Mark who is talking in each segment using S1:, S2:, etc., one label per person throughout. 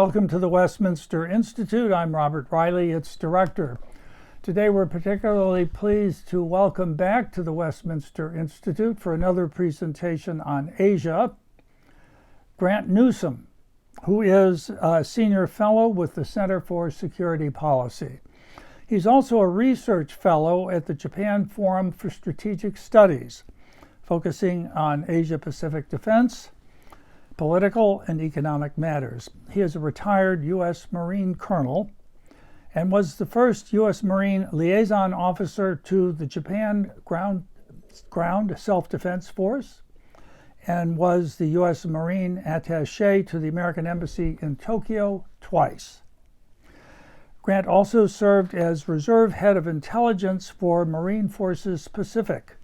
S1: Welcome to the Westminster Institute. I'm Robert Riley, its director. Today we're particularly pleased to welcome back to the Westminster Institute for another presentation on Asia, Grant Newsham, who is a senior fellow with the Center for Security Policy. He's also a research fellow at the Japan Forum for Strategic Studies, focusing on Asia-Pacific defense, political and economic matters. He is a retired U.S. Marine colonel and was the first U.S. Marine Liaison Officer to the Japan Ground Self-Defense Force and was the U.S. Marine attaché to the American Embassy in Tokyo twice. Grant also served as Reserve Head of Intelligence for Marine Forces Pacific.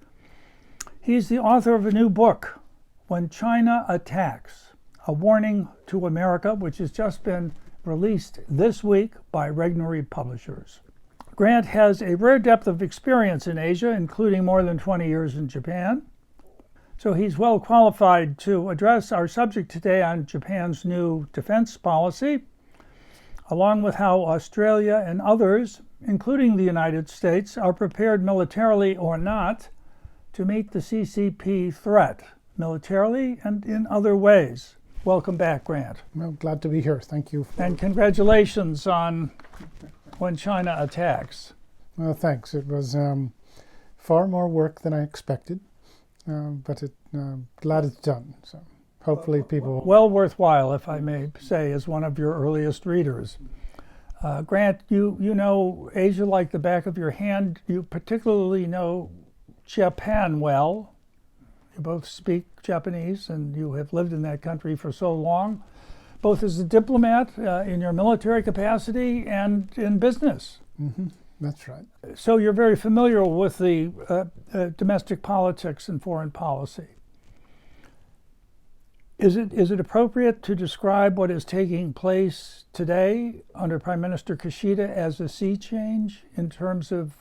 S1: He's the author of a new book, When China Attacks, a Warning to America, which has just been released this week by Regnery Publishers. Grant has a rare depth of experience in Asia, including more than 20 years in Japan. So he's well qualified to address our subject today on Japan's new defense policy, along with how Australia and others, including the United States, are prepared militarily or not to meet the CCP threat, militarily and in other ways. Welcome back, Grant.
S2: Well, glad to be here. Thank you.
S1: And congratulations on When China Attacks.
S2: Well, thanks. It was far more work than I expected, but glad it's done. So hopefully people...
S1: Well worthwhile, if I may say, as one of your earliest readers. Grant, you know Asia like the back of your hand. You particularly know Japan well. You both speak Japanese, and you have lived in that country for so long, both as a diplomat in your military capacity and in business.
S2: Mm-hmm. That's right.
S1: So you're very familiar with the domestic politics and foreign policy. Is it appropriate to describe what is taking place today under Prime Minister Kishida as a sea change in terms of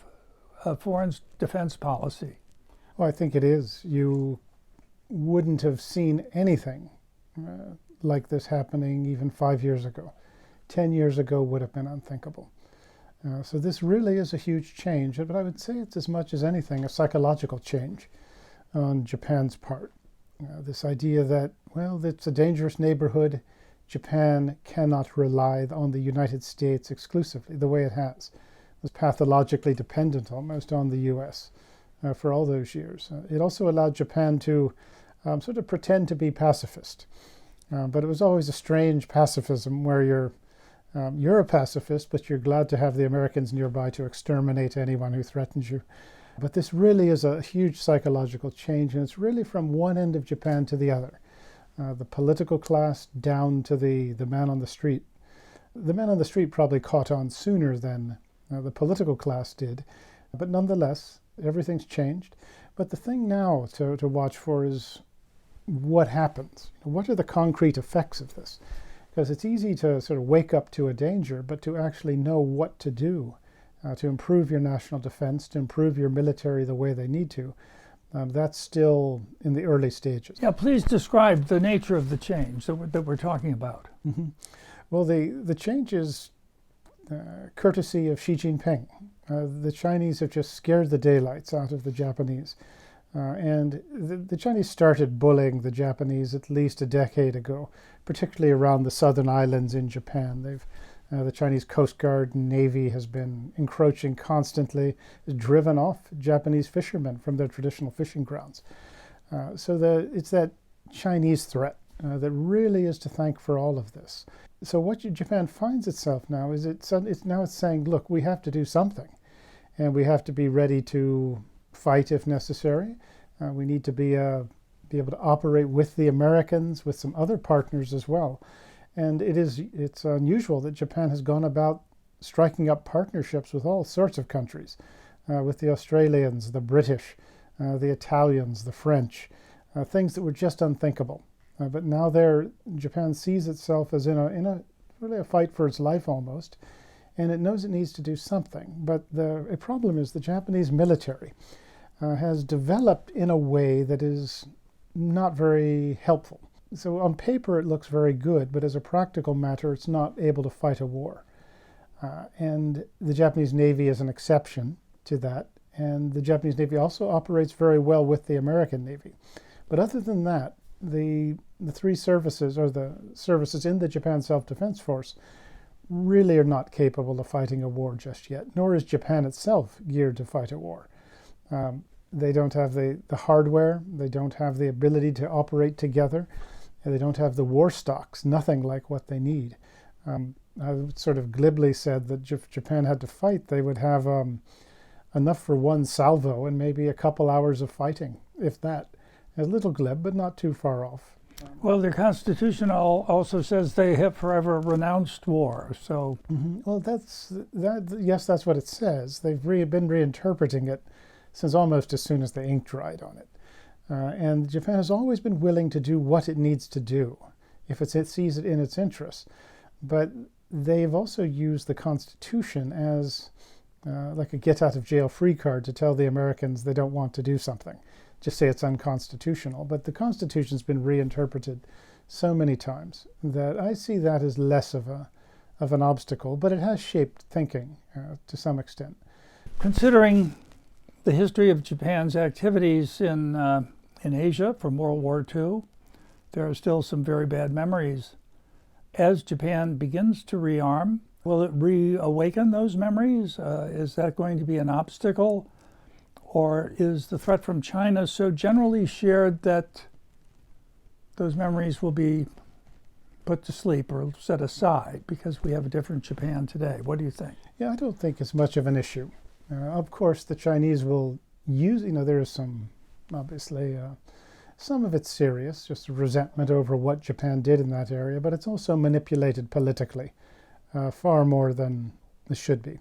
S1: foreign defense policy?
S2: Well, I think it is. You wouldn't have seen anything like this happening even 5 years ago. 10 years ago would have been unthinkable. So this really is a huge change, but I would say it's as much as anything a psychological change on Japan's part. This idea that, well, it's a dangerous neighborhood. Japan cannot rely on the United States exclusively the way it has. It was pathologically dependent almost on the U.S. For all those years. It also allowed Japan to sort of pretend to be pacifist. But it was always a strange pacifism where you're a pacifist, but you're glad to have the Americans nearby to exterminate anyone who threatens you. But this really is a huge psychological change, and it's really from one end of Japan to the other. The political class down to the man on the street. The man on the street probably caught on sooner than the political class did, but nonetheless, everything's changed. But the thing now to watch for is what happens. What are the concrete effects of this? Because it's easy to sort of wake up to a danger, but to actually know what to do to improve your national defense, to improve your military the way they need to, that's still in the early stages.
S1: Yeah, please describe the nature of the change that we're talking about.
S2: Mm-hmm. Well, the change is courtesy of Xi Jinping. The Chinese have just scared the daylights out of the Japanese. And the Chinese started bullying the Japanese at least a decade ago, particularly around the southern islands in Japan. The Chinese Coast Guard and Navy has been encroaching constantly, has driven off Japanese fishermen from their traditional fishing grounds. So it's that Chinese threat that really is to thank for all of this. So what Japan finds itself now is it's saying, look, we have to do something. And we have to be ready to fight if necessary. We need to be able to operate with the Americans, with some other partners as well. And it's unusual that Japan has gone about striking up partnerships with all sorts of countries, with the Australians, the British, the Italians, the French, things that were just unthinkable. But now Japan sees itself as in a really a fight for its life almost. And it knows it needs to do something. But the problem is the Japanese military has developed in a way that is not very helpful. So on paper it looks very good, but as a practical matter, it's not able to fight a war. And the Japanese Navy is an exception to that. And the Japanese Navy also operates very well with the American Navy. But other than that, the three services, or the services in the Japan Self-Defense Force, really are not capable of fighting a war just yet, nor is Japan itself geared to fight a war. They don't have the hardware, they don't have the ability to operate together, and they don't have the war stocks, nothing like what they need. I sort of glibly said that if Japan had to fight, they would have enough for one salvo and maybe a couple hours of fighting, if that. A little glib, but not too far off.
S1: Well, their constitution also says they have forever renounced war. So,
S2: well, yes, that's what it says. They've been reinterpreting it since almost as soon as the ink dried on it. And Japan has always been willing to do what it needs to do if it sees it in its interests. But they've also used the Constitution as like a get-out-of-jail-free card to tell the Americans they don't want to do something. Just say it's unconstitutional. But the Constitution's been reinterpreted so many times that I see that as less of an obstacle, but it has shaped thinking to some extent.
S1: Considering the history of Japan's activities in Asia from World War II, there are still some very bad memories. As Japan begins to rearm, will it reawaken those memories? Is that going to be an obstacle? Or is the threat from China so generally shared that those memories will be put to sleep or set aside because we have a different Japan today? What do you think?
S2: Yeah, I don't think it's much of an issue. Of course, the Chinese will use, there is some, obviously, some of it's serious, just resentment over what Japan did in that area, but it's also manipulated politically, far more than it should be.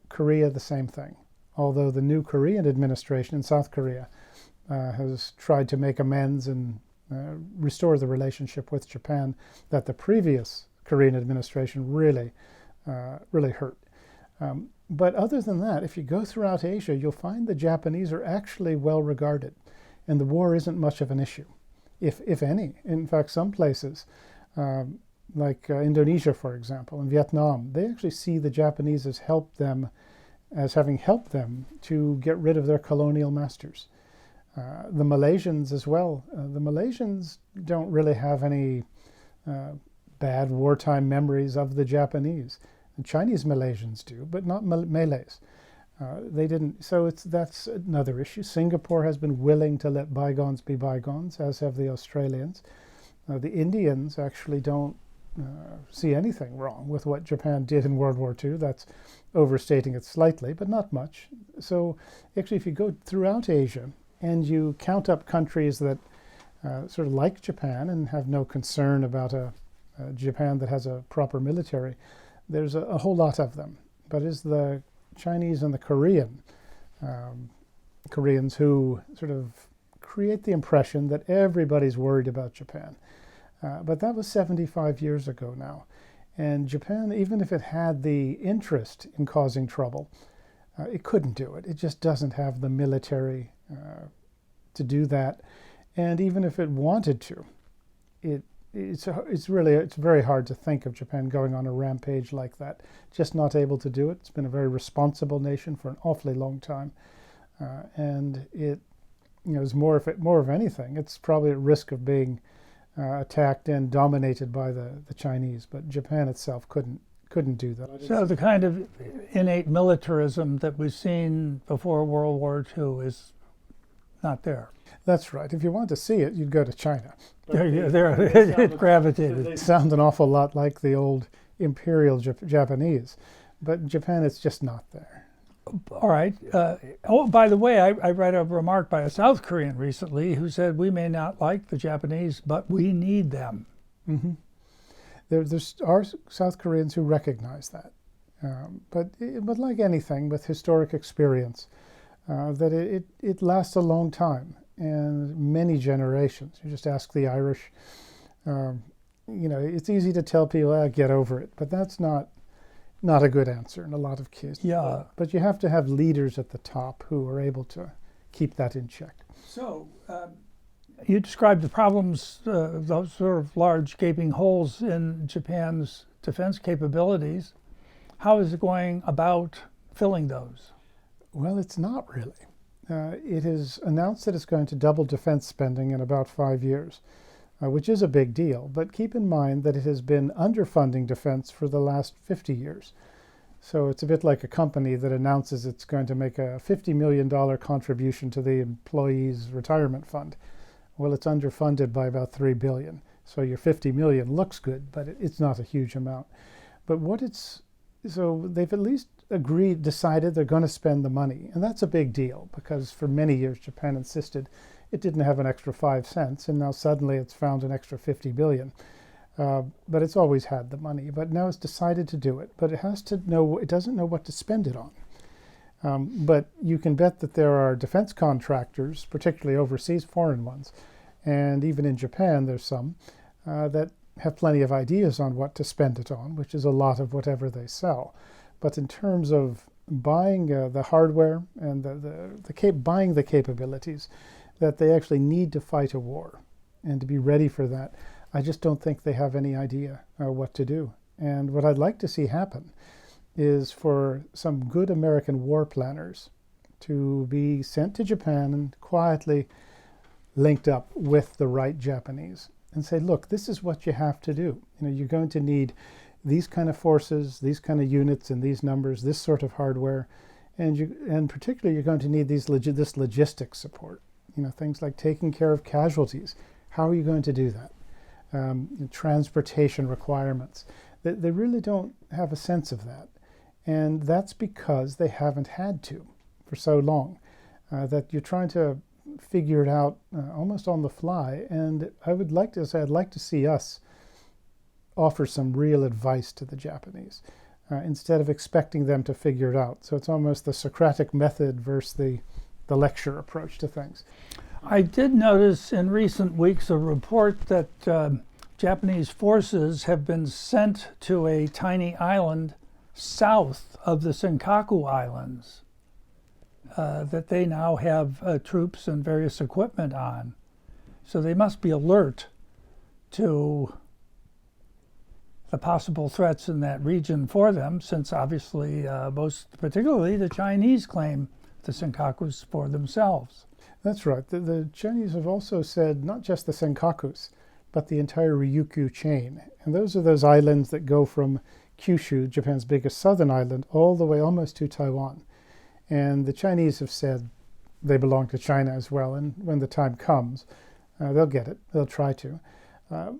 S2: Korea, the same thing. Although the new Korean administration in South Korea has tried to make amends and restore the relationship with Japan that the previous Korean administration really hurt. But other than that, if you go throughout Asia, you'll find the Japanese are actually well regarded, and the war isn't much of an issue, if any. In fact, some places, like Indonesia, for example, and Vietnam, they actually see the Japanese as having helped them to get rid of their colonial masters. The Malaysians as well. The Malaysians don't really have any bad wartime memories of the Japanese. The Chinese Malaysians do, but not Malays. They didn't. So that's another issue. Singapore has been willing to let bygones be bygones, as have the Australians. The Indians actually don't see anything wrong with what Japan did in World War II. That's overstating it slightly, but not much. So actually, if you go throughout Asia and you count up countries that sort of like Japan and have no concern about a Japan that has a proper military, there's a whole lot of them. But it's the Chinese and the Koreans who sort of create the impression that everybody's worried about Japan. But that was 75 years ago now. And Japan, even if it had the interest in causing trouble, it couldn't do it. It just doesn't have the military to do that. And even if it wanted to, it's very hard to think of Japan going on a rampage like that. Just not able to do it. It's been a very responsible nation for an awfully long time. And it is more of anything. It's probably at risk of being attacked and dominated by the Chinese, but Japan itself couldn't do that.
S1: So the kind of innate militarism that we've seen before World War II is not there.
S2: That's right. If you want to see it, you'd go to China.
S1: It gravitated.
S2: They sound an awful lot like the old imperial Japanese, but Japan, it's just not there.
S1: All right. By the way, I read a remark by a South Korean recently who said, we may not like the Japanese, but we need them.
S2: Mm-hmm. There are South Koreans who recognize that. But like anything with historic experience, that it lasts a long time and many generations. You just ask the Irish. It's easy to tell people, get over it, but that's not a good answer in a lot of cases.
S1: Yeah.
S2: But you have to have leaders at the top who are able to keep that in check.
S1: So, You described the problems, those sort of large gaping holes in Japan's defense capabilities. How is it going about filling those?
S2: Well, it's not really. It has announced that it's going to double defense spending in about 5 years, which is a big deal. But keep in mind that it has been underfunding defense for the last 50 years. So it's a bit like a company that announces it's going to make a $50 million contribution to the employees' retirement fund. Well, it's underfunded by about $3 billion. So your $50 million looks good, but it's not a huge amount. But so they've at least decided they're going to spend the money. And that's a big deal because for many years Japan insisted it didn't have an extra 5 cents, and now suddenly it's found an extra 50 billion. But it's always had the money. But now it's decided to do it. But it doesn't know what to spend it on. But you can bet that there are defense contractors, particularly overseas foreign ones, and even in Japan there's some, that have plenty of ideas on what to spend it on, which is a lot of whatever they sell. But in terms of buying the hardware and buying the capabilities that they actually need to fight a war and to be ready for that, I just don't think they have any idea what to do. And what I'd like to see happen is for some good American war planners to be sent to Japan and quietly linked up with the right Japanese and say, look, this is what you have to do. You're going to need these kind of forces, these kind of units and these numbers, this sort of hardware, and particularly you're going to need this logistics support. Things like taking care of casualties. How are you going to do that? Transportation requirements. They really don't have a sense of that. And that's because they haven't had to for so long, that you're trying to figure it out almost on the fly. And I would like to say, I'd like to see us offer some real advice to the Japanese instead of expecting them to figure it out. So it's almost the Socratic method versus the lecture approach to things.
S1: I did notice in recent weeks a report that Japanese forces have been sent to a tiny island south of the Senkaku Islands that they now have troops and various equipment on. So they must be alert to the possible threats in that region for them, since obviously particularly the Chinese claim the Senkakus for themselves.
S2: That's right. The Chinese have also said not just the Senkakus, but the entire Ryukyu chain. And those are those islands that go from Kyushu, Japan's biggest southern island, all the way almost to Taiwan. And the Chinese have said they belong to China as well. And when the time comes, they'll get it. They'll try to.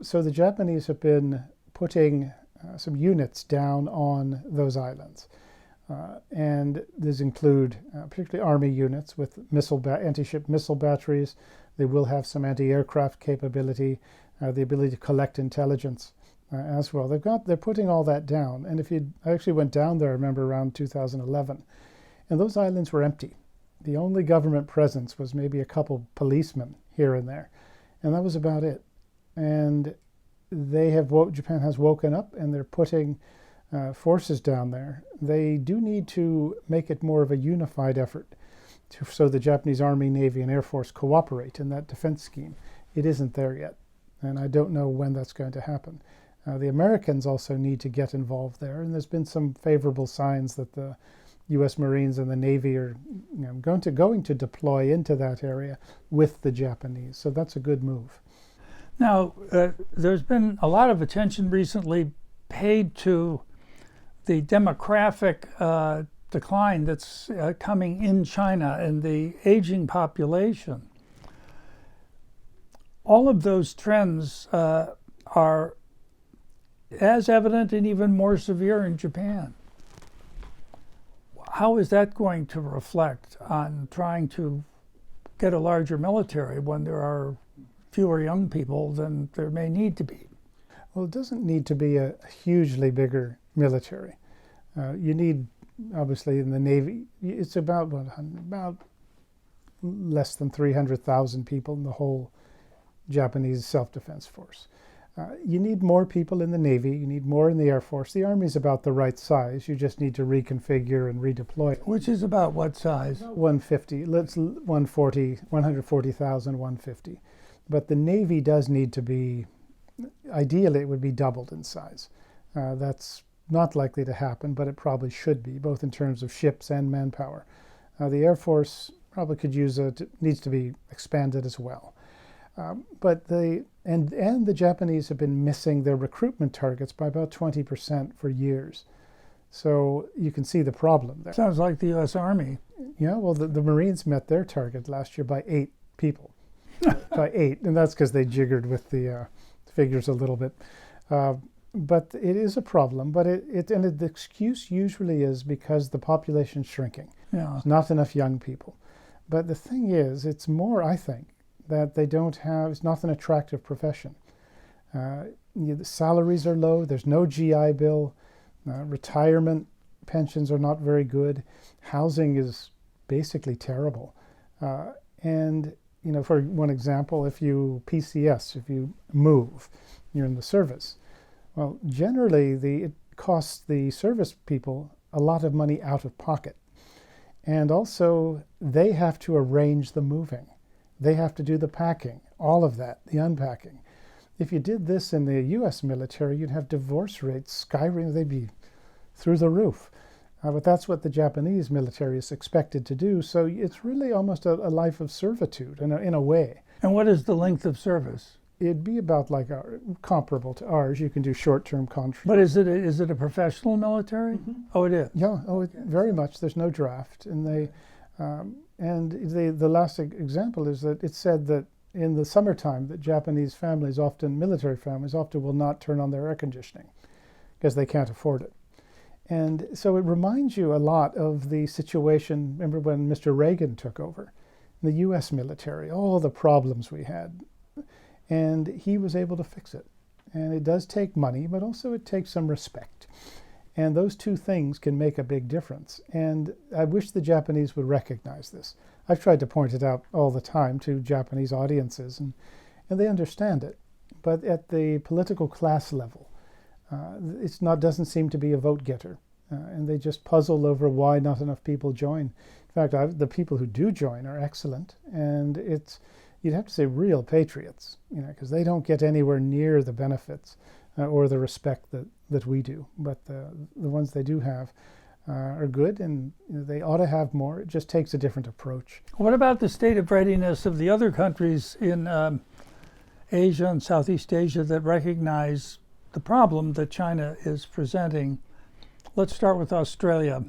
S2: So the Japanese have been putting some units down on those islands. And these include particularly Army units with anti-ship missile batteries. They will have some anti-aircraft capability, the ability to collect intelligence as well. They're putting all that down. And I actually went down there, I remember, around 2011, and those islands were empty. The only government presence was maybe a couple policemen here and there, and that was about it. And Japan has woken up, and they're putting forces down there. They do need to make it more of a unified effort so the Japanese Army, Navy, and Air Force cooperate in that defense scheme. It isn't there yet, and I don't know when that's going to happen. The Americans also need to get involved there, and there's been some favorable signs that the U.S. Marines and the Navy are going to deploy into that area with the Japanese, so that's a good move.
S1: Now, there's been a lot of attention recently paid to the demographic decline that's coming in China and the aging population. All of those trends are as evident and even more severe in Japan. How is that going to reflect on trying to get a larger military when there are fewer young people than there may need to be?
S2: Well, it doesn't need to be a hugely bigger military. You need, obviously, in the Navy, it's about less than 300,000 people in the whole Japanese self-defense force. You need more people in the Navy. You need more in the Air Force. The Army's about the right size. You just need to reconfigure and redeploy.
S1: Which is about what size?
S2: 150. 140,000, 150. But the Navy does need to be, ideally it would be doubled in size. That's not likely to happen, but it probably should be, both in terms of ships and manpower. The Air Force probably could use needs to be expanded as well. But the Japanese have been missing their recruitment targets by about 20% for years. So you can see the problem there.
S1: Sounds like the U.S. Army.
S2: Yeah, well, the Marines met their target last year by 8 people. By 8, and that's because they jiggered with the figures a little bit. But it is a problem, but the excuse usually is because the population's shrinking.
S1: Yeah.
S2: There's not enough young people. But the thing is, it's more, I think, that it's not an attractive profession. The salaries are low, there's no GI Bill, retirement pensions are not very good, housing is basically terrible. And for one example, if you move, you're in the service. Well, generally, it costs the service people a lot of money out of pocket. And also, they have to arrange the moving. They have to do the packing, all of that, the unpacking. If you did this in the U.S. military, you'd have divorce rates skyrocketing. They'd be through the roof. But that's what the Japanese military is expected to do. So it's really almost a life of servitude in a way.
S1: And what is the length of service?
S2: It'd be about comparable to ours. You can do short-term contracts.
S1: But is it a professional military?
S2: Mm-hmm.
S1: Oh, it is.
S2: Yeah. Very much. There's no draft, and the last example is that it's said that in the summertime that Japanese families, military families, often will not turn on their air conditioning because they can't afford it. And so it reminds you a lot of the situation, remember when Mr. Reagan took over, the U.S. military, all the problems we had. And he was able to fix it. And it does take money, but also it takes some respect. And those two things can make a big difference. And I wish the Japanese would recognize this. I've tried to point it out all the time to Japanese audiences, and they understand it. But at the political class level, doesn't seem to be a vote getter. And they just puzzle over why not enough people join. In fact, the people who do join are excellent. And you'd have to say real patriots, because they don't get anywhere near the benefits or the respect that we do. But the ones they do have are good, and they ought to have more. It just takes a different approach.
S1: What about the state of readiness of the other countries in Asia and Southeast Asia that recognize the problem that China is presenting? Let's start with Australia.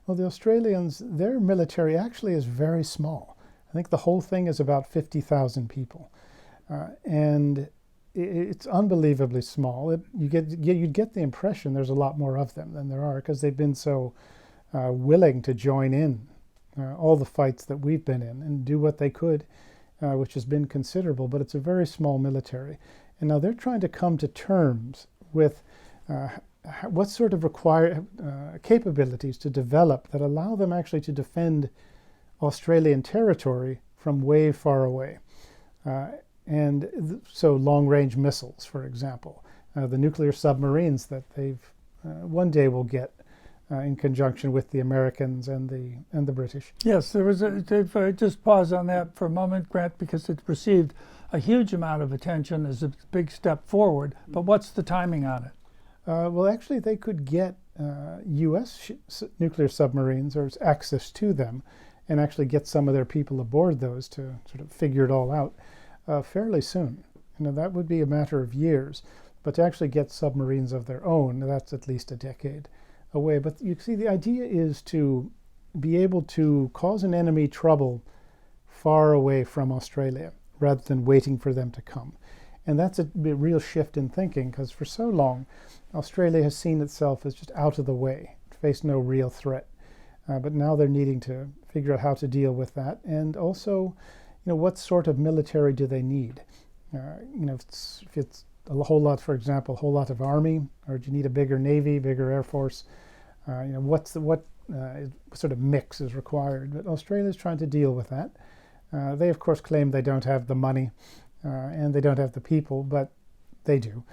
S2: Well, the Australians, their military actually is very small. I think the whole thing is about 50,000 people. And it's unbelievably small. You'd get the impression there's a lot more of them than there are, because they've been so willing to join in all the fights that we've been in and do what they could, which has been considerable, but it's a very small military. And now they're trying to come to terms with what sort of capabilities to develop that allow them actually to defend Australian territory from way far away. So long-range missiles, for example, the nuclear submarines that they've one day will get in conjunction with the Americans and the British.
S1: Yes, just pause on that for a moment, Grant, because it received a huge amount of attention as a big step forward. But what's the timing on it?
S2: Well, actually, they could get U.S. nuclear submarines or access to them and actually get some of their people aboard those to sort of figure it all out fairly soon. That would be a matter of years. But to actually get submarines of their own, that's at least a decade away. But you see, the idea is to be able to cause an enemy trouble far away from Australia rather than waiting for them to come. And that's a real shift in thinking, because for so long, Australia has seen itself as just out of the way, faced no real threat. But now they're needing to figure out how to deal with that. And also, what sort of military do they need? If it's a whole lot, for example, a whole lot of army, or do you need a bigger navy, bigger air force? What sort of mix is required? But Australia's trying to deal with that. They, of course, claim they don't have the money and they don't have the people, but they do.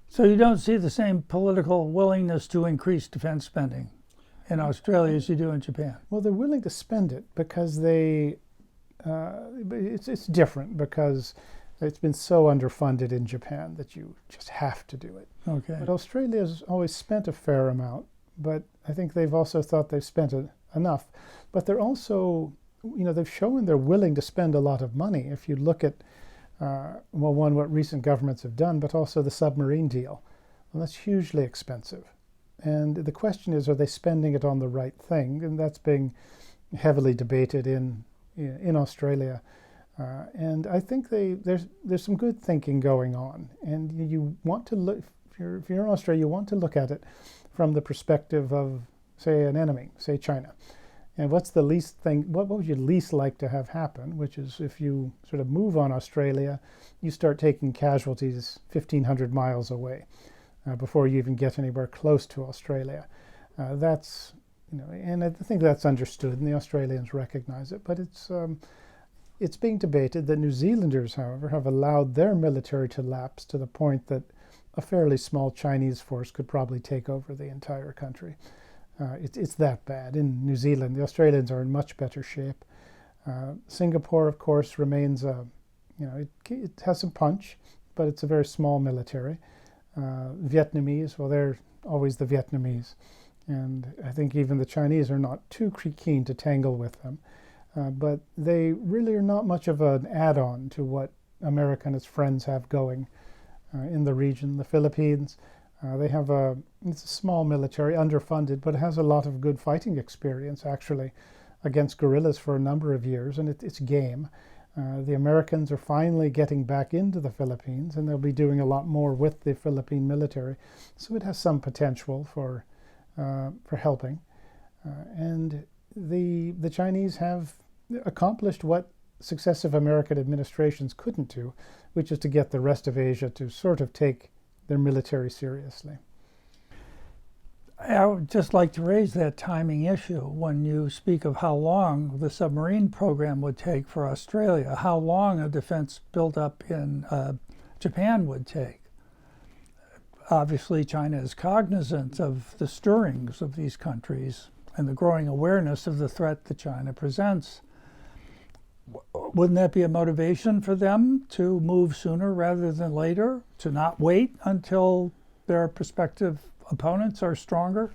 S1: So you don't see the same political willingness to increase defense spending in Australia as you do in Japan?
S2: Well, they're willing to spend it because they but it's different because it's been so underfunded in Japan that you just have to do it.
S1: Okay.
S2: But Australia's always spent a fair amount, but I think they've also thought they've spent enough. But they're also, they've shown they're willing to spend a lot of money. If you look at, what recent governments have done, but also the submarine deal. Well, that's hugely expensive. And the question is, are they spending it on the right thing? And that's being heavily debated in Australia. And I think there's some good thinking going on. And you want to look, if you're in Australia, you want to look at it from the perspective of, say, an enemy, say China. And what's the least thing, what would you least like to have happen? Which is if you sort of move on Australia, you start taking casualties 1,500 miles away before you even get anywhere close to Australia. That's, and I think that's understood, and the Australians recognize it. But it's being debated that New Zealanders, however, have allowed their military to lapse to the point that a fairly small Chinese force could probably take over the entire country. It's that bad. In New Zealand, the Australians are in much better shape. Singapore, of course, remains it has some punch, but it's a very small military. Vietnamese, well, they're always the Vietnamese. And I think even the Chinese are not too keen to tangle with them. But they really are not much of an add-on to what America and its friends have going in the region. The Philippines, it's a small military, underfunded, but it has a lot of good fighting experience, actually, against guerrillas for a number of years, and it's game. The Americans are finally getting back into the Philippines, and they'll be doing a lot more with the Philippine military. So it has some potential for helping. And the Chinese have accomplished what successive American administrations couldn't do, which is to get the rest of Asia to sort of take their military seriously.
S1: I would just like to raise that timing issue when you speak of how long the submarine program would take for Australia, how long a defense build-up in Japan would take. Obviously, China is cognizant of the stirrings of these countries and the growing awareness of the threat that China presents. Wouldn't that be a motivation for them to move sooner rather than later, to not wait until their prospective opponents are stronger?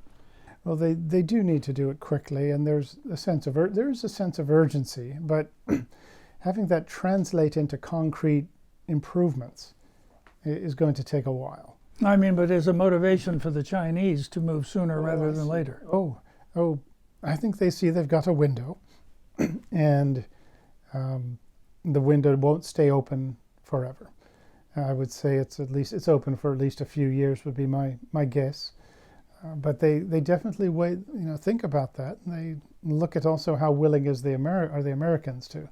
S2: Well, they do need to do it quickly, and there is a sense of urgency, but having that translate into concrete improvements is going to take a while.
S1: I mean, but as a motivation for the Chinese to move sooner rather than later.
S2: Oh, I think they see they've got a window, and the window won't stay open forever. I would say it's open for at least a few years would be my guess. But they definitely think about that. And they look at also how willing are the Americans to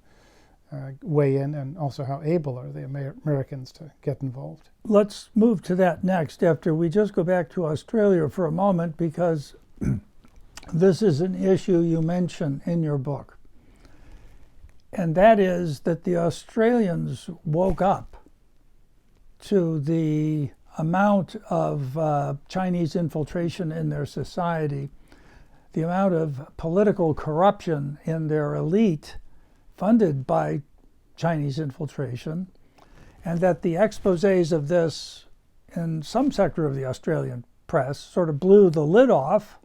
S2: weigh in, and also how able are the Americans to get involved.
S1: Let's move to that next after we just go back to Australia for a moment, because this is an issue you mention in your book. And that is that the Australians woke up to the amount of Chinese infiltration in their society, the amount of political corruption in their elite funded by Chinese infiltration, and that the exposés of this in some sector of the Australian press sort of blew the lid off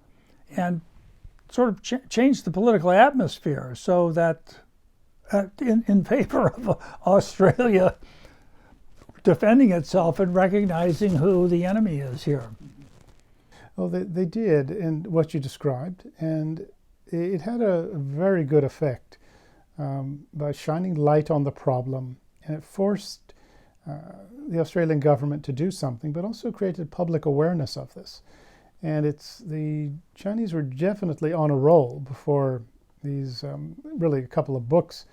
S1: and sort of changed the political atmosphere so that in favor of Australia defending itself and recognizing who the enemy is here.
S2: Well, they did, in what you described, and it had a very good effect by shining light on the problem, and it forced the Australian government to do something, but also created public awareness of this. And the Chinese were definitely on a roll before these, really a couple of books,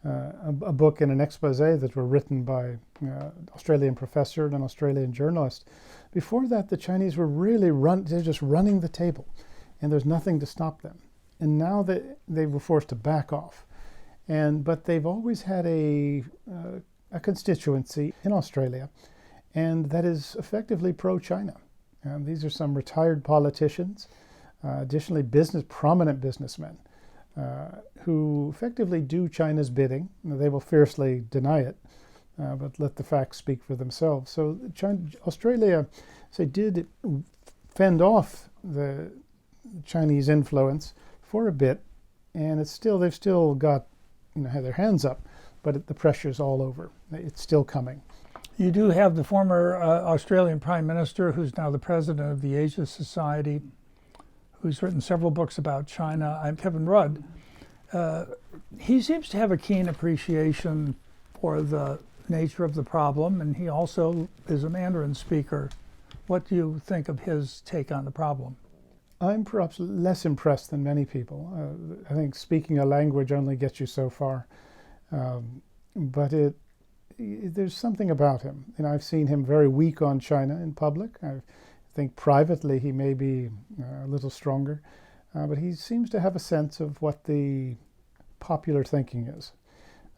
S2: a book and an expose that were written by an Australian professor and an Australian journalist. Before that, the Chinese were really they're just running the table, and there's nothing to stop them. And now they were forced to back off. But they've always had a constituency in Australia, and that is effectively pro-China. These are some retired politicians, additionally prominent businessmen, who effectively do China's bidding. They will fiercely deny it, but let the facts speak for themselves. So Australia, did fend off the Chinese influence for a bit, and they've still got, had their hands up, but the pressure's all over. It's still coming.
S1: You do have the former Australian Prime Minister, who's now the president of the Asia Society, who's written several books about China. I'm Kevin Rudd. He seems to have a keen appreciation for the nature of the problem, and he also is a Mandarin speaker. What do you think of his take on the problem?
S2: I'm perhaps less impressed than many people. I think speaking a language only gets you so far, but there's something about him. I've seen him very weak on China in public. I think privately he may be a little stronger, but he seems to have a sense of what the popular thinking is.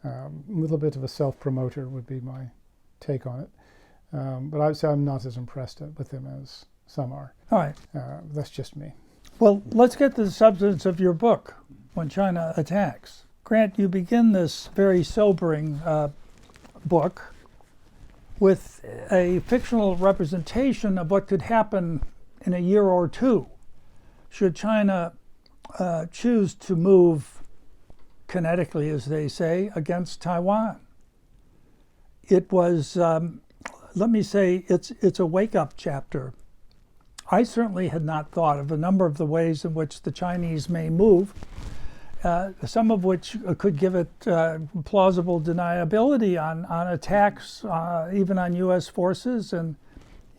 S2: A little bit of a self-promoter would be my take on it. But I would say I'm not as impressed with him as some are.
S1: All right.
S2: That's just me.
S1: Well, let's get to the substance of your book, When China Attacks. Grant, you begin this very sobering book with a fictional representation of what could happen in a year or two should China choose to move kinetically, as they say, against Taiwan. It was, let me say, it's a wake-up chapter. I certainly had not thought of a number of the ways in which the Chinese may move, some of which could give it plausible deniability on attacks, even on U.S. forces, and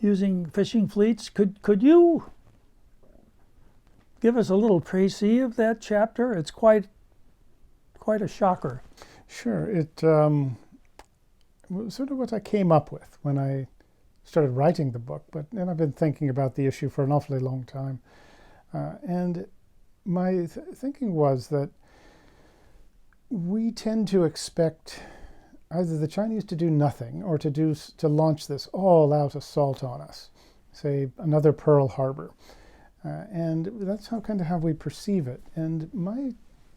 S1: using fishing fleets. Could you give us a little précis of that chapter? It's quite a shocker.
S2: Sure. It was sort of what I came up with when I started writing the book, but then I've been thinking about the issue for an awfully long time. And my thinking was that we tend to expect either the Chinese to do nothing or to launch this all-out assault on us, say another Pearl Harbor. And that's how we perceive it. And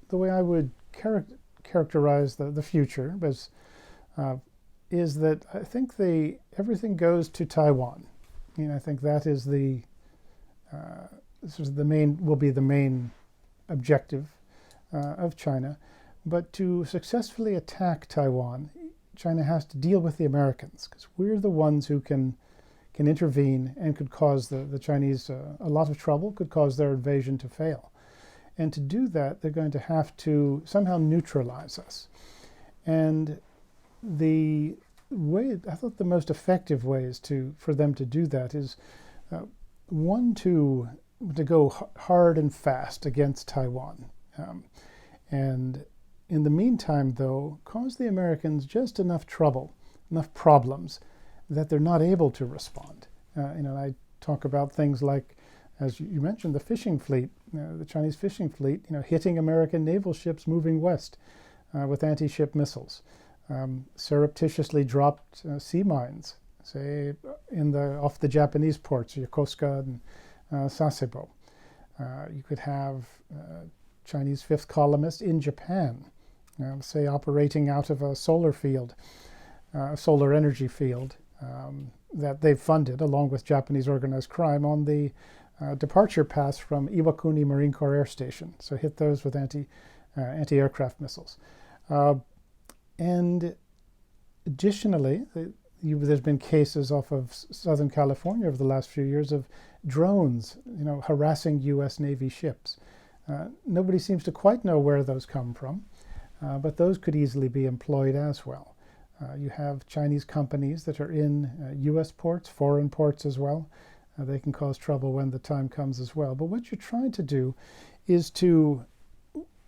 S2: the way I would characterize the future is that I think everything goes to Taiwan. I think that is will be the main objective of China. But to successfully attack Taiwan, China has to deal with the Americans, because we're the ones who can intervene and could cause the Chinese a lot of trouble, could cause their invasion to fail. And to do that, they're going to have to somehow neutralize us. And I thought the most effective ways for them to do that is, one, to go hard and fast against Taiwan. And in the meantime, though, cause the Americans just enough trouble, enough problems, that they're not able to respond. I talk about things like, as you mentioned, the fishing fleet, the Chinese fishing fleet, hitting American naval ships moving west with anti-ship missiles. Surreptitiously dropped sea mines, say off the Japanese ports, Yokosuka and Sasebo. You could have Chinese fifth columnists in Japan, say operating out of a solar field, a solar energy field that they've funded along with Japanese organized crime on the departure paths from Iwakuni Marine Corps Air Station. So hit those with anti-aircraft missiles. And additionally, there's been cases off of Southern California over the last few years of drones, harassing U.S. Navy ships. Nobody seems to quite know where those come from, but those could easily be employed as well. You have Chinese companies that are in U.S. ports, foreign ports as well. They can cause trouble when the time comes as well. But what you're trying to do is to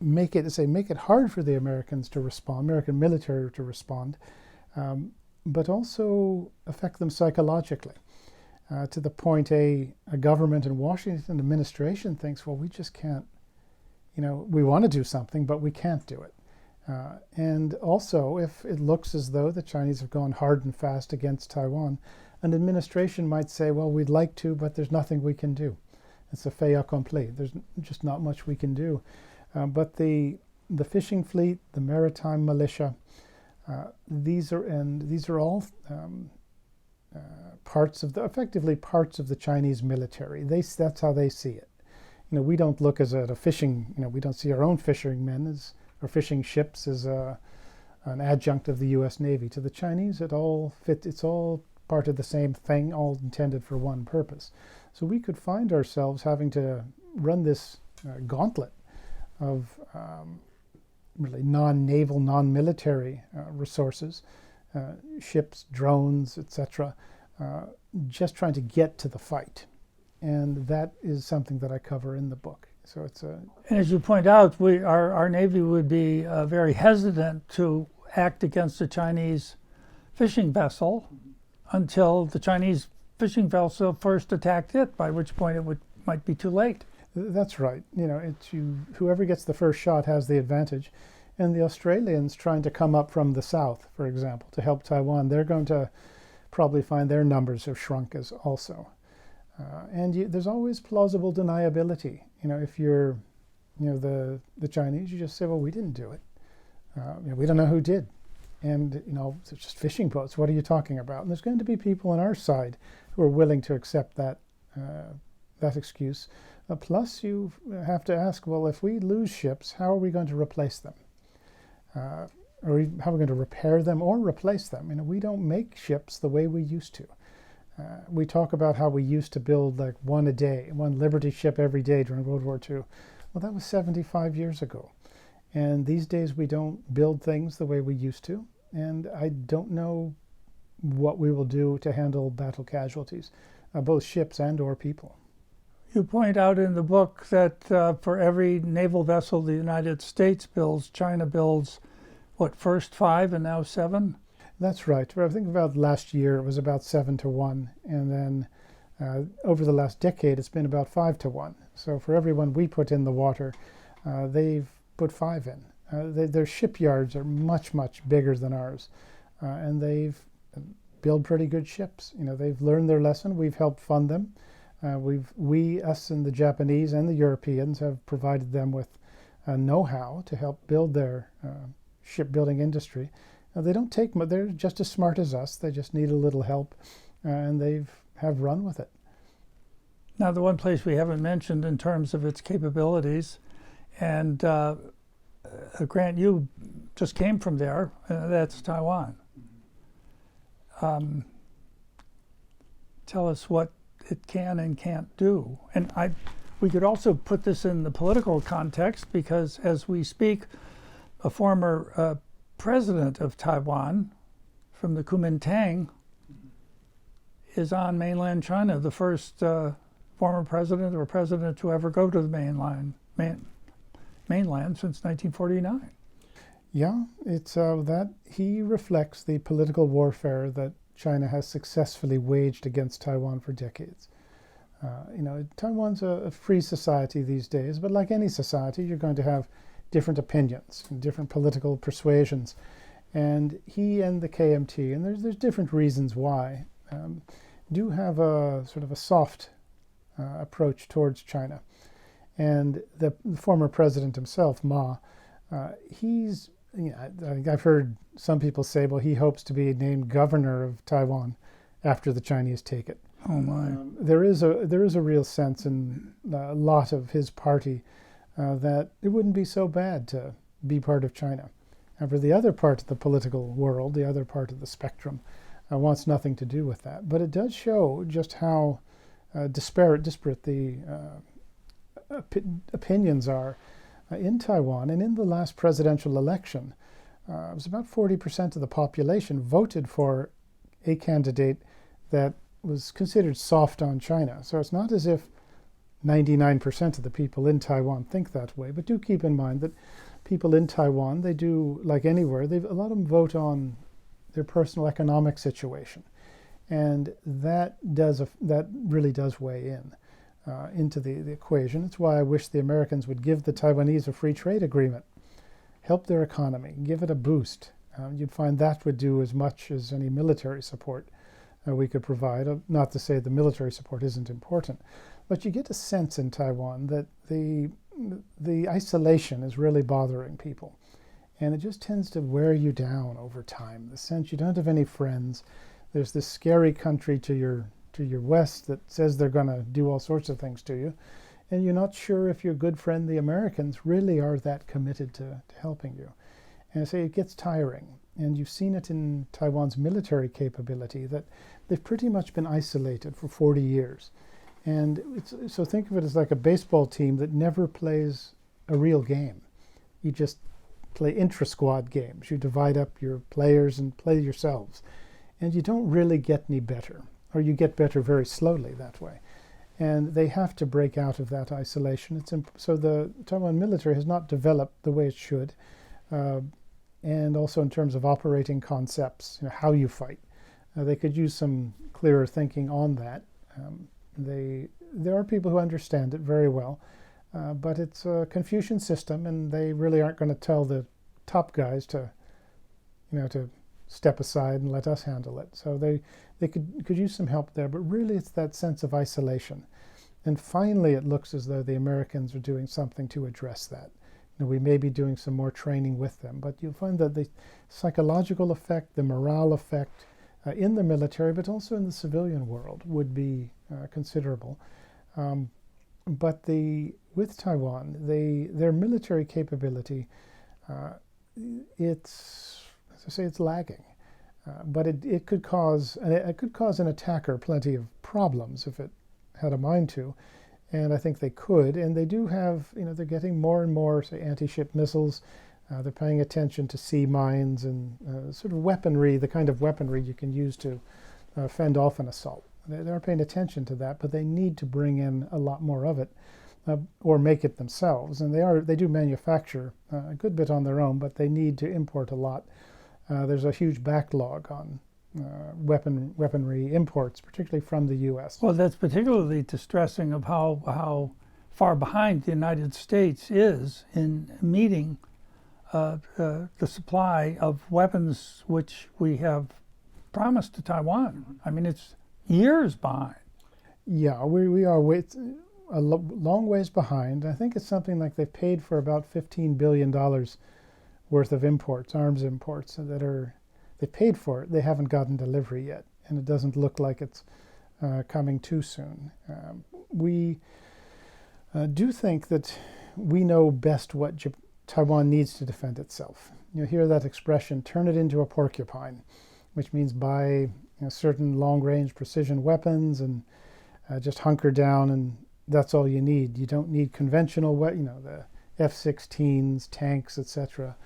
S2: make it hard for the Americans to respond, American military to respond, but also affect them psychologically, to the point a government in Washington administration thinks, well, we just can't, we want to do something, but we can't do it. And also, if it looks as though the Chinese have gone hard and fast against Taiwan, an administration might say, well, we'd like to, but there's nothing we can do. It's a fait accompli. There's just not much we can do. But the fishing fleet, the maritime militia, these are all effectively parts of the Chinese military. That's how they see it. We don't look at a fishing. We don't see our own fishermen or fishing ships as an adjunct of the U.S. Navy. To the Chinese, it's all part of the same thing, all intended for one purpose. So we could find ourselves having to run this gauntlet of really non-naval, non-military resources, ships, drones, etc., just trying to get to the fight. And that is something that I cover in the book. So it's
S1: And as you point out, our Navy would be very hesitant to act against a Chinese fishing vessel until the Chinese fishing vessel first attacked it, by which point it might be too late.
S2: That's right. Whoever gets the first shot has the advantage. And the Australians trying to come up from the south, for example, to help Taiwan, they're going to probably find their numbers have shrunk as also. There's always plausible deniability. If you're, the Chinese, you just say, well, we didn't do it. We don't know who did. And, it's just fishing boats. What are you talking about? And there's going to be people on our side who are willing to accept that excuse. Plus, you have to ask, well, if we lose ships, how are we going to replace them? Or how are we going to repair them or replace them? We don't make ships the way we used to. We talk about how we used to build like one a day, one Liberty ship every day during World War II. Well, that was 75 years ago. And these days we don't build things the way we used to. And I don't know what we will do to handle battle casualties, both ships and or people.
S1: You point out in the book that for every naval vessel the United States builds, China builds, first 5 and now 7?
S2: That's right. I think about last year it was about 7-1, and then over the last decade it's been about 5-1. So for every one we put in the water, they've put 5 in. Their shipyards are much, much bigger than ours, and they've built pretty good ships. They've learned their lesson. We've helped fund them. Us and the Japanese and the Europeans have provided them with know-how to help build their shipbuilding industry. They don't take much. They're just as smart as us. They just need a little help, and have run with it.
S1: Now, the one place we haven't mentioned in terms of its capabilities, and Grant, you just came from there, that's Taiwan. Tell us what it can and can't do. And we could also put this in the political context, because as we speak, a former president of Taiwan from the Kuomintang is on mainland China, the first former president or president to ever go to the mainland since 1949.
S2: Yeah, it's that he reflects the political warfare that China has successfully waged against Taiwan for decades. Taiwan's a free society these days, but like any society, you're going to have different opinions and different political persuasions. And he and the KMT, and there's different reasons why, do have a sort of a soft approach towards China. And the former president himself, Ma, I've heard some people say, well, he hopes to be named governor of Taiwan after the Chinese take it.
S1: Oh my!
S2: There is a real sense in a lot of his party that it wouldn't be so bad to be part of China. However, the other part of the political world, the other part of the spectrum, wants nothing to do with that. But it does show just how disparate the opinions are in Taiwan. And in the last presidential election, it was about 40% of the population voted for a candidate that was considered soft on China. So it's not as if 99% of the people in Taiwan think that way. But do keep in mind that people in Taiwan, they do, like anywhere, a lot of them vote on their personal economic situation. And that really does weigh into the equation. It's why I wish the Americans would give the Taiwanese a free trade agreement, help their economy, give it a boost. You'd find that would do as much as any military support we could provide. Not to say the military support isn't important, but you get a sense in Taiwan that the isolation is really bothering people. And it just tends to wear you down over time. The sense you don't have any friends. There's this scary country to your west that says they're going to do all sorts of things to you. And you're not sure if your good friend, the Americans, really are that committed to helping you. And I say it gets tiring. And you've seen it in Taiwan's military capability that they've pretty much been isolated for 40 years. And so think of it as like a baseball team that never plays a real game. You just play intra-squad games. You divide up your players and play yourselves. And you don't really get any better, or you get better very slowly that way. And they have to break out of that isolation. So the Taiwan military has not developed the way it should. And also in terms of operating concepts, how you fight. They could use some clearer thinking on that. There are people who understand it very well, but it's a Confucian system, and they really aren't going to tell the top guys to step aside and let us handle it. So they could use some help there, but really it's that sense of isolation. And finally, it looks as though the Americans are doing something to address that. We may be doing some more training with them, but you'll find that the psychological effect, the morale effect in the military, but also in the civilian world, would be considerable. But with Taiwan, their military capability, as I say, it's lagging. But it could cause an attacker plenty of problems if it had a mind to. And I think they could, and they do have, they're getting more and more, say, anti-ship missiles. They're paying attention to sea mines and sort of weaponry, the kind of weaponry you can use to fend off an assault. They're paying attention to that, but they need to bring in a lot more of it, or make it themselves. And they do manufacture a good bit on their own, but they need to import a lot. There's a huge backlog on weaponry imports, particularly from the U.S.
S1: Well, that's particularly distressing of how far behind the United States is in meeting the supply of weapons which we have promised to Taiwan. I mean, it's years behind.
S2: Yeah, we are a long ways behind. I think it's something like they've paid for about $15 billion worth of imports, arms imports, they paid for it. They haven't gotten delivery yet, and it doesn't look like it's coming too soon. We do think that we know best what Taiwan needs to defend itself. You hear that expression, turn it into a porcupine, which means buy certain long-range precision weapons and just hunker down, and that's all you need. You don't need conventional, the F-16s, tanks, etc.,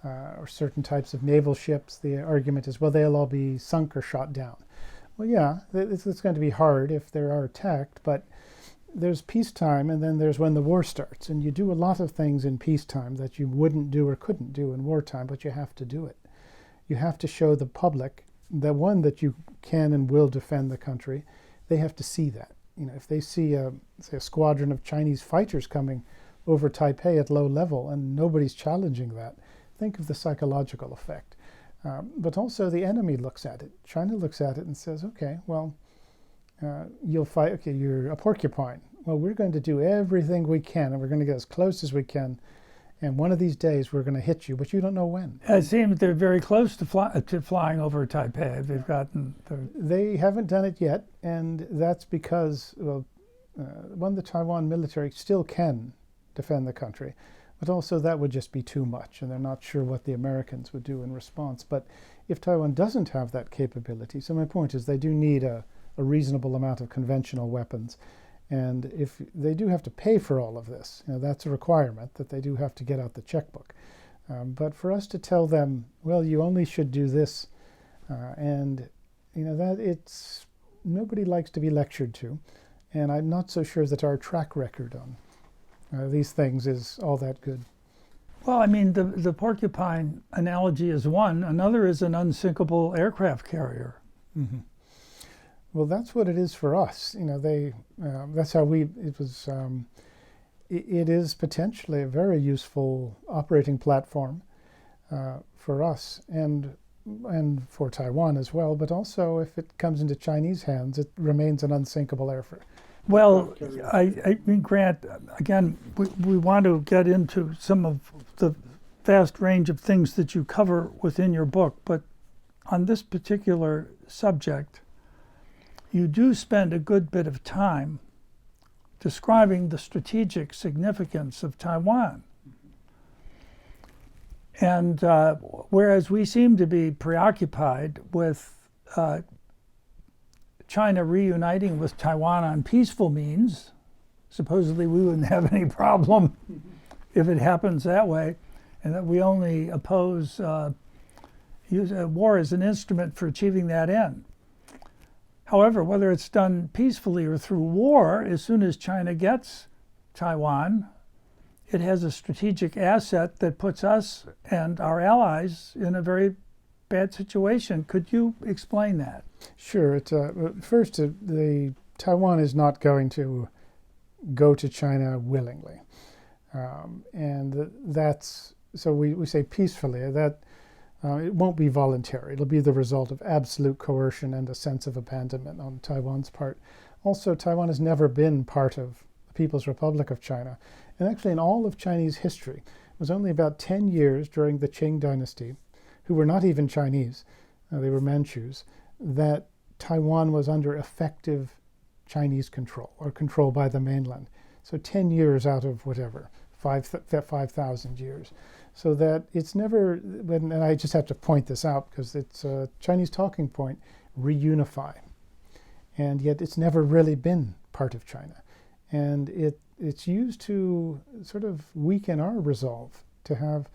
S2: or certain types of naval ships. The argument is, well, they'll all be sunk or shot down. Well, yeah, it's going to be hard if they are attacked, but there's peacetime, and then there's when the war starts. And you do a lot of things in peacetime that you wouldn't do or couldn't do in wartime, but you have to do it. You have to show the public that you can and will defend the country. They have to see that. If they see say a squadron of Chinese fighters coming over Taipei at low level and nobody's challenging that, think of the psychological effect. But also the enemy looks at it. China looks at it and says, okay, well, you'll fight, okay, you're a porcupine. Well, we're going to do everything we can, and we're going to get as close as we can. And one of these days we're going to hit you, but you don't know when.
S1: It seems they're very close to flying over Taipei.
S2: They haven't done it yet, and that's because, the Taiwan military still can defend the country. But also that would just be too much, and they're not sure what the Americans would do in response. But if Taiwan doesn't have that capability, so my point is they do need a reasonable amount of conventional weapons. And if they do have to pay for all of this, that's a requirement, that they do have to get out the checkbook. But for us to tell them, well, you only should do this, nobody likes to be lectured to. And I'm not so sure that our track record on these things is all that good.
S1: Well, I mean, the porcupine analogy is one. Another is an unsinkable aircraft carrier.
S2: Mm-hmm. Well, that's what it is for us. That's how it was. It is potentially a very useful operating platform for us and for Taiwan as well. But also, if it comes into Chinese hands, it remains an unsinkable
S1: Well, I mean, Grant, again, we want to get into some of the vast range of things that you cover within your book, but on this particular subject, you do spend a good bit of time describing the strategic significance of Taiwan. And whereas we seem to be preoccupied with China reuniting with Taiwan on peaceful means, supposedly we wouldn't have any problem if it happens that way, and that we only oppose use war as an instrument for achieving that end. However, whether it's done peacefully or through war, as soon as China gets Taiwan, it has a strategic asset that puts us and our allies in a very bad situation. Could you explain that?
S2: Sure. First, Taiwan is not going to go to China willingly. And that's, so we say peacefully, that it won't be voluntary. It'll be the result of absolute coercion and a sense of abandonment on Taiwan's part. Also, Taiwan has never been part of the People's Republic of China. And actually, in all of Chinese history, it was only about 10 years during the Qing dynasty, who were not even Chinese, they were Manchus, that Taiwan was under effective Chinese control, or control by the mainland. So 10 years out of whatever, 5,000 years. So that it's never, and I just have to point this out because it's a Chinese talking point, reunify. And yet it's never really been part of China. And it's used to sort of weaken our resolve to have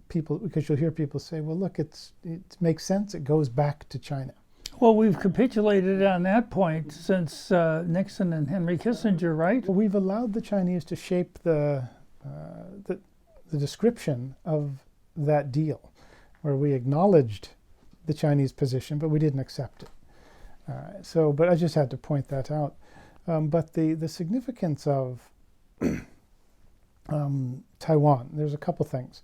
S2: people, because you'll hear people say, well, look, it makes sense, it goes back to China.
S1: Well, we've capitulated on that point since Nixon and Henry Kissinger, right?
S2: Well, we've allowed the Chinese to shape the description of that deal, where we acknowledged the Chinese position, but we didn't accept it. But I just had to point that out. But the significance of Taiwan, there's a couple things.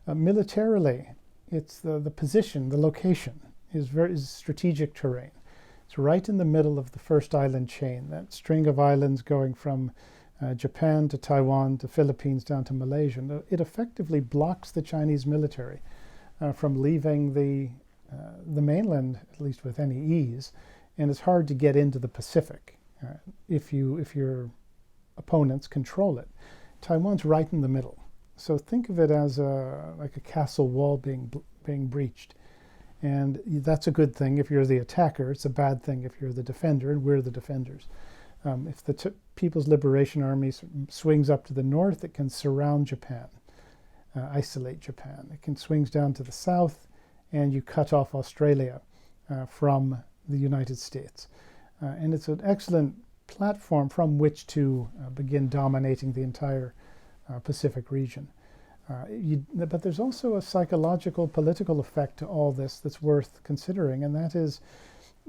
S2: Militarily, it's the position, the location is strategic terrain. It's right in the middle of the first island chain, that string of islands going from Japan to Taiwan to Philippines down to Malaysia. It effectively blocks the Chinese military from leaving the mainland, at least with any ease, and it's hard to get into the Pacific if your opponents control it. Taiwan's right in the middle. So think of it as like a castle wall being breached. And that's a good thing if you're the attacker. It's a bad thing if you're the defender, and we're the defenders. If the People's Liberation Army swings up to the north, it can surround Japan, isolate Japan. It can swings down to the south, and you cut off Australia from the United States. And it's an excellent platform from which to begin dominating the entire Pacific region. But there's also a psychological, political effect to all this that's worth considering, and that is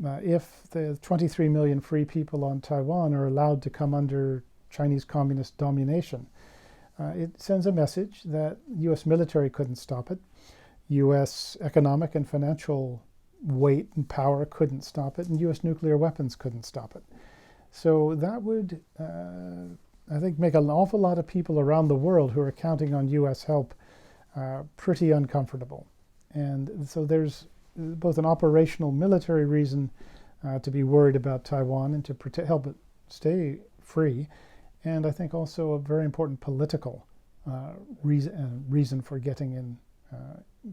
S2: if the 23 million free people on Taiwan are allowed to come under Chinese communist domination, it sends a message that U.S. military couldn't stop it, U.S. economic and financial weight and power couldn't stop it, and U.S. nuclear weapons couldn't stop it. So that would, I think, make an awful lot of people around the world who are counting on U.S. help pretty uncomfortable. And so there's both an operational military reason to be worried about Taiwan and to help it stay free, and I think also a very important political reason for getting in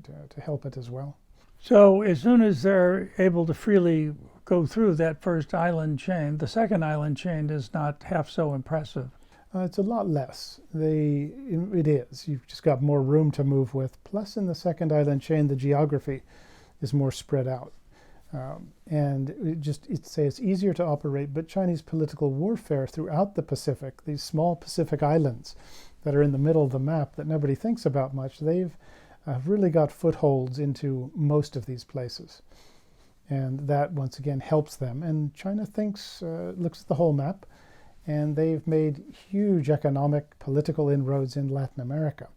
S2: to help it as well.
S1: So as soon as they're able to freely go through that first island chain, the second island chain is not half so impressive.
S2: It's a lot less. It is. You've just got more room to move with. Plus, in the second island chain, the geography is more spread out. And it's easier to operate, but Chinese political warfare throughout the Pacific, these small Pacific islands that are in the middle of the map that nobody thinks about much, they've really got footholds into most of these places. And that, once again, helps them. And China looks at the whole map, and they've made huge economic, political inroads in Latin America.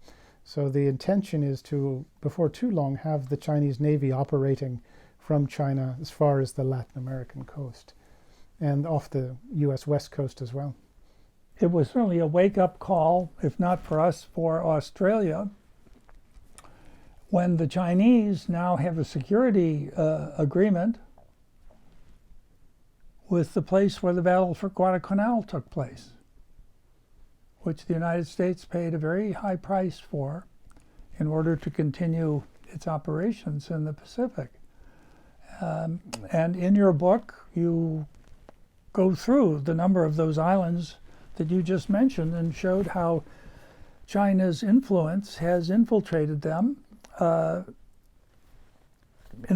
S2: So the intention is to, before too long, have the Chinese Navy operating from China as far as the Latin American coast. and off the U.S. West Coast as well.
S1: It was certainly a wake-up call, if not for us, for Australia, when the Chinese now have a security agreement with the place where the battle for Guadalcanal took place, which the United States paid a very high price for in order to continue its operations in the Pacific. And in your book, you go through the number of those islands that you just mentioned and showed how China's influence has infiltrated them in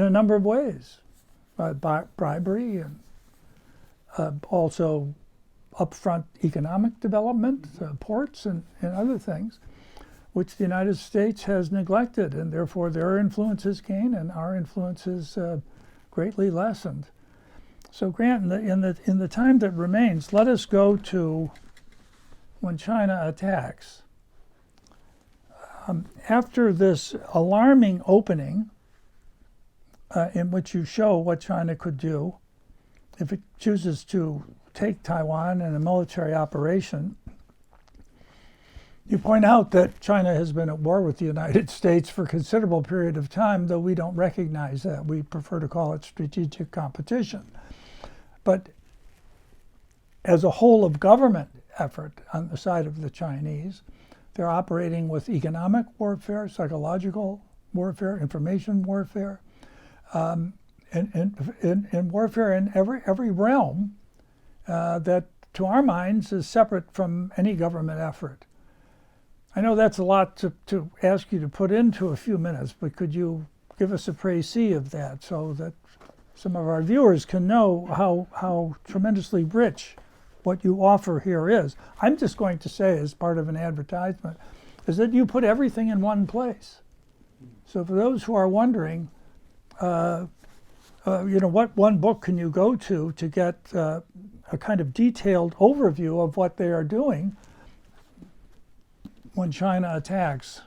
S1: a number of ways, bribery and also upfront economic development, ports and other things, which the United States has neglected, and therefore their influence is gained and our influence is greatly lessened. So Grant, in the time that remains, let us go to when China attacks. After this alarming opening, in which you show what China could do if it chooses to take Taiwan in a military operation, you point out that China has been at war with the United States for a considerable period of time, though we don't recognize that. We prefer to call it strategic competition. But as a whole of government effort on the side of the Chinese, they're operating with economic warfare, psychological warfare, information warfare, and warfare in every realm that, to our minds, is separate from any government effort. I know that's a lot to ask you to put into a few minutes, but could you give us a précis of that so that some of our viewers can know how tremendously rich what you offer here is? I'm just going to say, as part of an advertisement, is that you put everything in one place. So for those who are wondering, what one book can you go to get a kind of detailed overview of what they are doing when China attacks?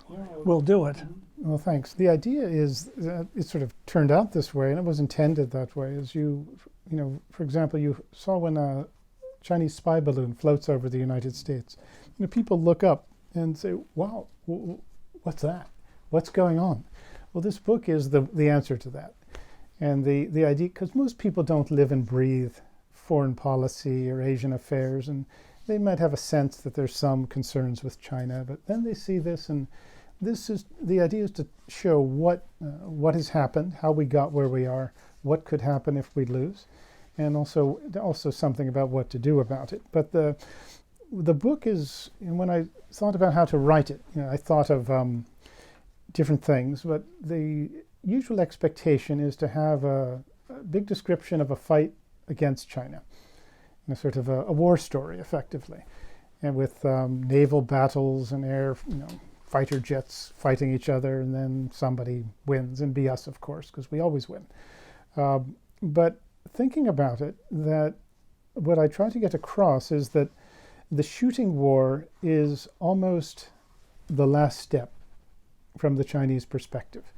S1: We'll do it.
S2: Well, thanks. The idea is that it sort of turned out this way, and it was intended that way. As for example, you saw when a Chinese spy balloon floats over the United States, people look up and say, wow, what's that? What's going on? Well, this book is the answer to that. And the idea, because most people don't live and breathe foreign policy or Asian affairs, and they might have a sense that there's some concerns with China, but then they see this, and the idea is to show what has happened, how we got where we are, what could happen if we lose, and also something about what to do about it. But the book is, and when I thought about how to write it, I thought of different things, but the usual expectation is to have a big description of a fight against China, a sort of a war story, effectively, and with naval battles and air, fighter jets fighting each other, and then somebody wins, and be us, of course, because we always win. But thinking about it, that what I try to get across is that the shooting war is almost the last step from the Chinese perspective,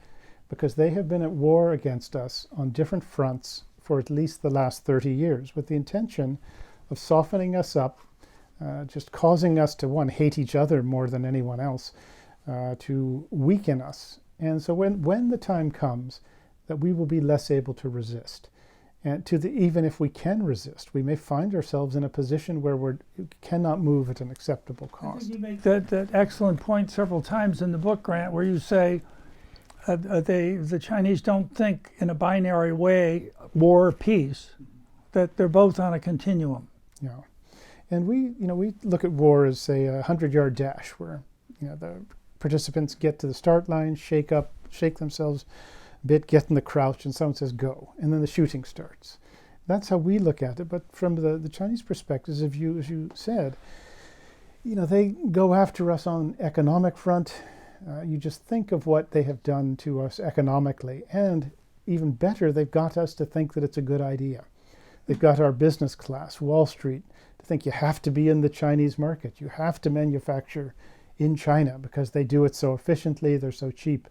S2: because they have been at war against us on different fronts for at least the last 30 years, with the intention of softening us up, just causing us to, one, hate each other more than anyone else, to weaken us. And so when the time comes that we will be less able to resist, and even if we can resist, we may find ourselves in a position where we cannot move at an acceptable cost.
S1: You make that excellent point several times in the book, Grant, where you say the Chinese don't think in a binary way, war or peace, that they're both on a continuum.
S2: Yeah. And we look at war as, say, a 100-yard dash, where the participants get to the start line, shake themselves a bit, get in the crouch, and someone says go, and then the shooting starts. That's how we look at it. But from the Chinese perspective, as you said, they go after us on economic front. You just think of what they have done to us economically, and even better, they've got us to think that it's a good idea. They've got our business class, Wall Street, to think you have to be in the Chinese market. You have to manufacture in China because they do it so efficiently, they're so cheap.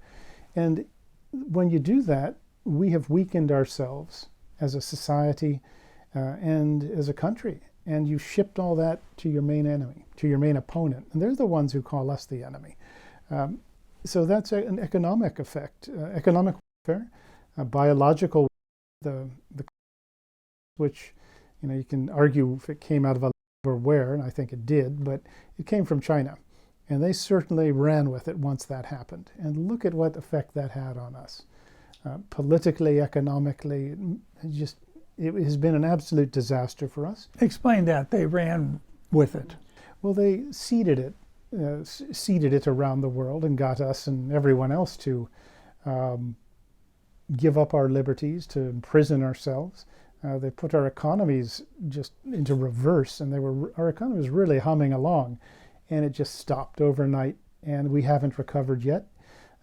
S2: And when you do that, we have weakened ourselves as a society, and as a country. And you shipped all that to your main enemy, to your main opponent. And they're the ones who call us the enemy. So that's an economic effect, economic warfare, biological, the which, you can argue if it came out of a or where, and I think it did, but it came from China. And they certainly ran with it once that happened. And look at what effect that had on us. Politically, economically, it has been an absolute disaster for us.
S1: Explain that. They ran with it.
S2: Well, they seeded it around the world and got us and everyone else to give up our liberties, to imprison ourselves. They put our economies just into reverse, and our economy was really humming along, and it just stopped overnight, and we haven't recovered yet.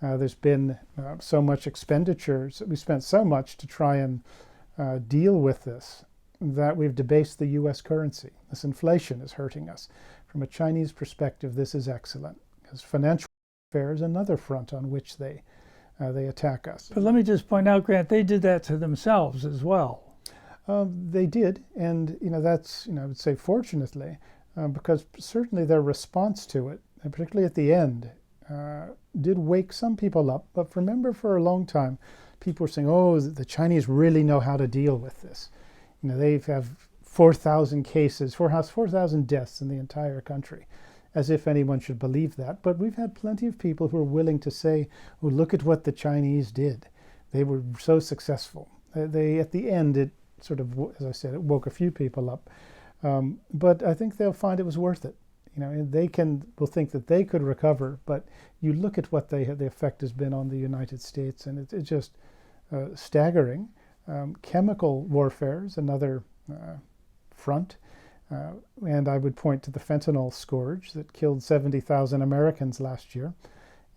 S2: There's been so much expenditures. We spent so much to try and deal with this that we've debased the U.S. currency. This inflation is hurting us. From a Chinese perspective, this is excellent, because financial warfare is another front on which they attack us.
S1: But let me just point out, Grant, they did that to themselves as well.
S2: They did, and that's I would say fortunately, because certainly their response to it, and particularly at the end, did wake some people up. But remember, for a long time, people were saying, "Oh, the Chinese really know how to deal with this." They have 4,000 cases, 4,000 deaths in the entire country, as if anyone should believe that. But we've had plenty of people who are willing to say, "Oh, look at what the Chinese did. They were so successful." They, at the end, it sort of, as I said, it woke a few people up. But I think they'll find it was worth it. And will think that they could recover, but you look at what the effect has been on the United States, and it's just staggering. Chemical warfare is another front, and I would point to the fentanyl scourge that killed 70,000 Americans last year,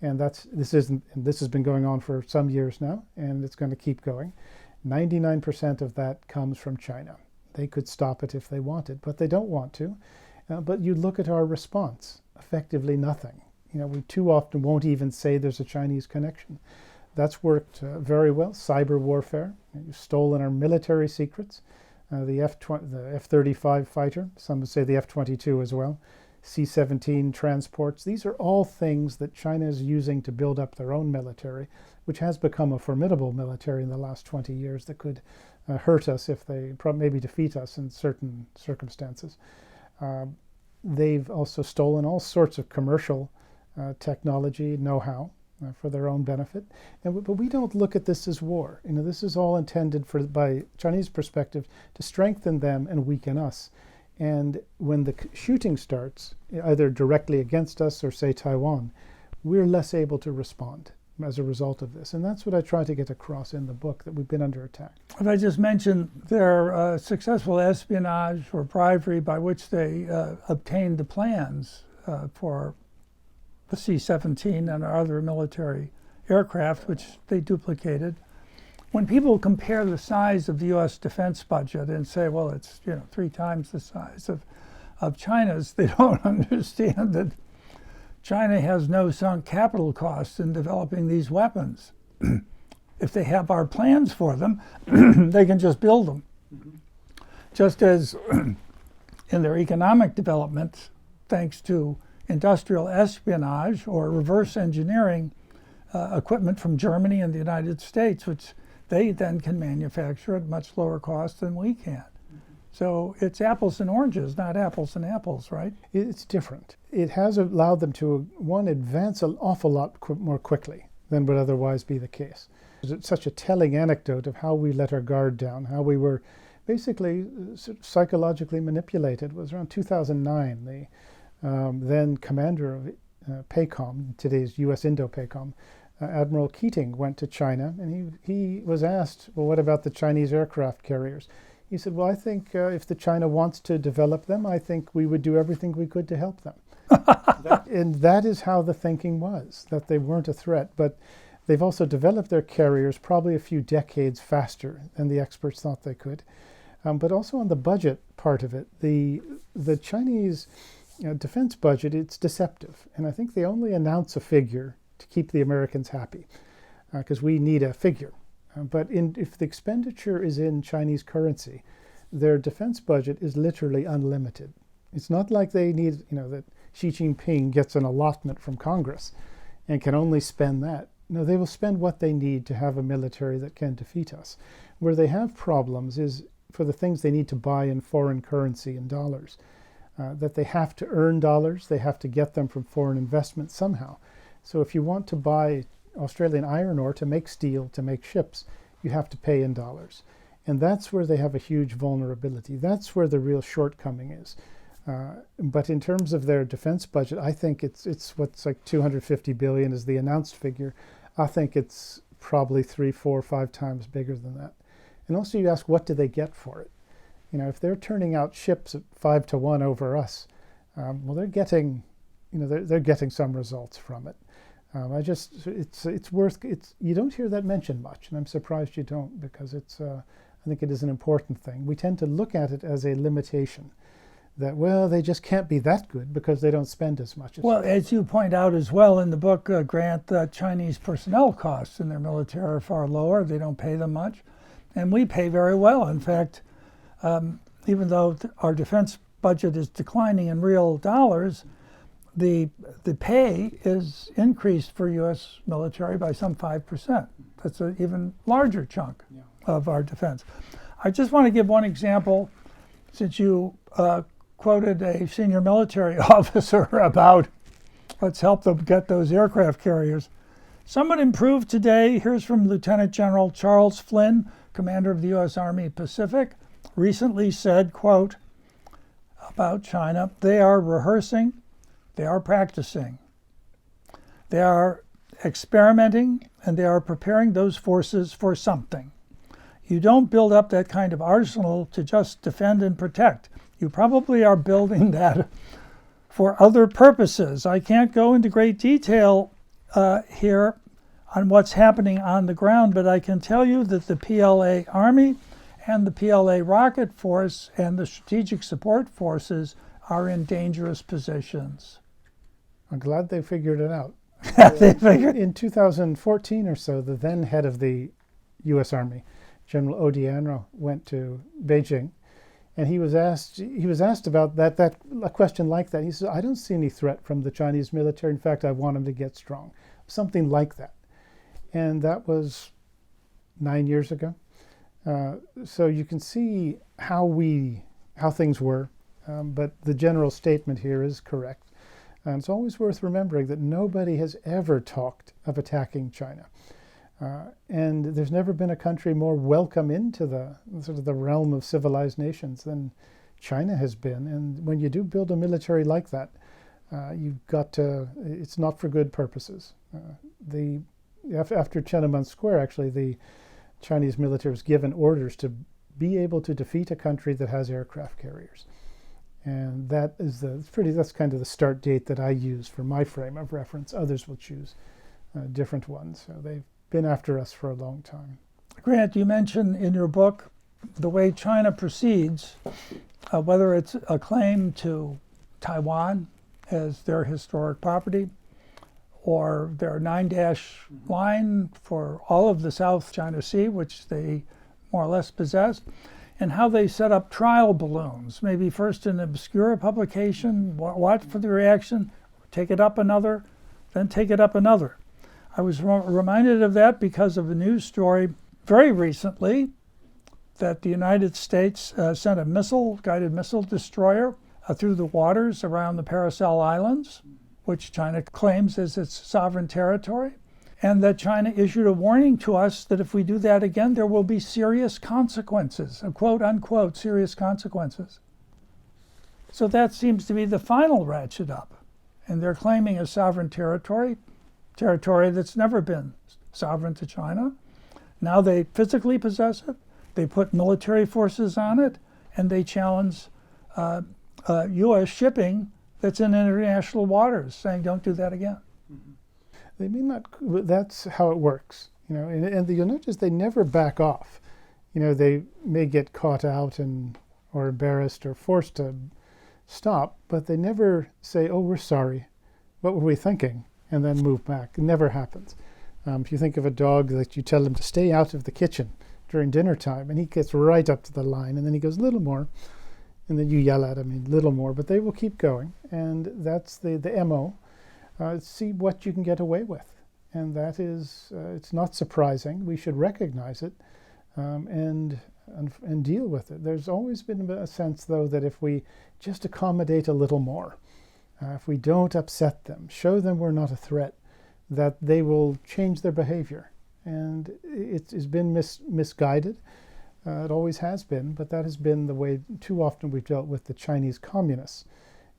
S2: and this has been going on for some years now, and it's going to keep going. 99% of that comes from China. They could stop it if they wanted, but they don't want to. But you look at our response, effectively nothing. We too often won't even say there's a Chinese connection. That's worked very well. Cyber warfare, you've stolen our military secrets. The F-35 fighter, some would say the F-22 as well. C-17 transports. These are all things that China is using to build up their own military, which has become a formidable military in the last 20 years that could hurt us if they maybe defeat us in certain circumstances. They've also stolen all sorts of commercial technology, know-how for their own benefit. But we don't look at this as war. This is all intended by Chinese perspective to strengthen them and weaken us. And when the shooting starts, either directly against us or, say, Taiwan, we're less able to respond as a result of this. And that's what I try to get across in the book, that we've been under attack.
S1: As I just mentioned, their successful espionage or bribery by which they obtained the plans for the C-17 and our other military aircraft, which they duplicated. When people compare the size of the U.S. defense budget and say, well, it's 3 times the size of China's, they don't understand that China has no sunk capital costs in developing these weapons. If they have our plans for them, they can just build them. Mm-hmm. Just as in their economic development, thanks to industrial espionage or reverse engineering equipment from Germany and the United States, which they then can manufacture at much lower cost than we can. Mm-hmm. So it's apples and oranges, not apples and apples, right?
S2: It's different. It has allowed them to, advance an awful lot more quickly than would otherwise be the case. It's such a telling anecdote of how we let our guard down, how we were basically psychologically manipulated. It was around 2009. The then commander of PACOM, today's U.S. Indo-PACOM, Admiral Keating, went to China, and he was asked, well, what about the Chinese aircraft carriers? He said, well, I think if the China wants to develop them, I think we would do everything we could to help them. And that is how the thinking was, that they weren't a threat. But they've also developed their carriers probably a few decades faster than the experts thought they could. But also on the budget part of it, the Chinese defense budget, it's deceptive. And I think they only announce a figure to keep the Americans happy, because we need a figure. But if the expenditure is in Chinese currency, their defense budget is literally unlimited. It's not like they need, that Xi Jinping gets an allotment from Congress and can only spend that. No, they will spend what they need to have a military that can defeat us. Where they have problems is for the things they need to buy in foreign currency in dollars. That they have to earn dollars, they have to get them from foreign investment somehow. So if you want to buy Australian iron ore to make steel, to make ships, you have to pay in dollars. And that's where they have a huge vulnerability. That's where the real shortcoming is. But in terms of their defense budget, I think it's what's like 250 billion is the announced figure. I think it's probably 3, 4, 5 times bigger than that. And also you ask, what do they get for it? If they're turning out ships at 5-1 over us, well, they're getting, they're getting some results from it. You don't hear that mentioned much, and I'm surprised you don't, because I think it is an important thing. We tend to look at it as a limitation, that, well, they just can't be that good because they don't spend as much.
S1: Well, as you point out as well in the book, Grant, Chinese personnel costs in their military are far lower. They don't pay them much, and we pay very well. In fact, even though our defense budget is declining in real dollars, the pay is increased for U.S. military by some 5%. That's an even larger chunk of our defense. I just want to give one example, since you quoted a senior military officer about let's help them get those aircraft carriers. Somewhat improved today. Here's from Lieutenant General Charles Flynn, commander of the U.S. Army Pacific, recently said, quote, about China, they are rehearsing, they are practicing, they are experimenting, and they are preparing those forces for something. You don't build up that kind of arsenal to just defend and protect. You probably are building that for other purposes. I can't go into great detail here on what's happening on the ground, but I can tell you that the PLA Army and the PLA Rocket Force and the Strategic Support Forces are in dangerous positions.
S2: I'm glad they figured it out.
S1: They figured.
S2: In 2014 or so, the then head of the U.S. Army, General Odiano, went to Beijing, and he was asked about a question like that. He said, I don't see any threat from the Chinese military. In fact, I want them to get strong. Something like that. And that was 9 years ago. So you can see how things were, but the general statement here is correct. And it's always worth remembering that nobody has ever talked of attacking China. And there's never been a country more welcome into the sort of the realm of civilized nations than China has been. And when you do build a military like that, you've got to, it's not for good purposes. After Tiananmen Square, actually, the Chinese military was given orders to be able to defeat a country that has aircraft carriers. And that is that's kind of the start date that I use for my frame of reference. Others will choose different ones. So they've been after us for a long time.
S1: Grant, you mentioned in your book the way China proceeds, whether it's a claim to Taiwan as their historic property, or their 9-dash line for all of the South China Sea, which they more or less possess, and how they set up trial balloons, maybe first an obscure publication, watch for the reaction, take it up another, then take it up another. I was reminded of that because of a news story very recently that the United States sent a guided missile destroyer through the waters around the Paracel Islands, which China claims as its sovereign territory, and that China issued a warning to us that if we do that again, there will be serious consequences, quote unquote, serious consequences. So that seems to be the final ratchet up. And they're claiming a sovereign territory that's never been sovereign to China. Now they physically possess it, they put military forces on it, and they challenge U.S. shipping that's in international waters, saying don't do that again.
S2: They may not, that's how it works. And you'll notice they never back off. They may get caught out or embarrassed or forced to stop, but they never say, oh, we're sorry, what were we thinking? And then move back. It never happens. If you think of a dog that you tell them to stay out of the kitchen, during dinner time, and he gets right up to the line, and then he goes, "Little more," and then you yell at him, "Little more," but they will keep going, and that's the MO. See what you can get away with, and that is, it's not surprising. We should recognize it and deal with it. There's always been a sense, though, that if we just accommodate a little more, if we don't upset them, show them we're not a threat, that they will change their behavior. And it has been misguided. It always has been, but that has been the way too often we've dealt with the Chinese communists.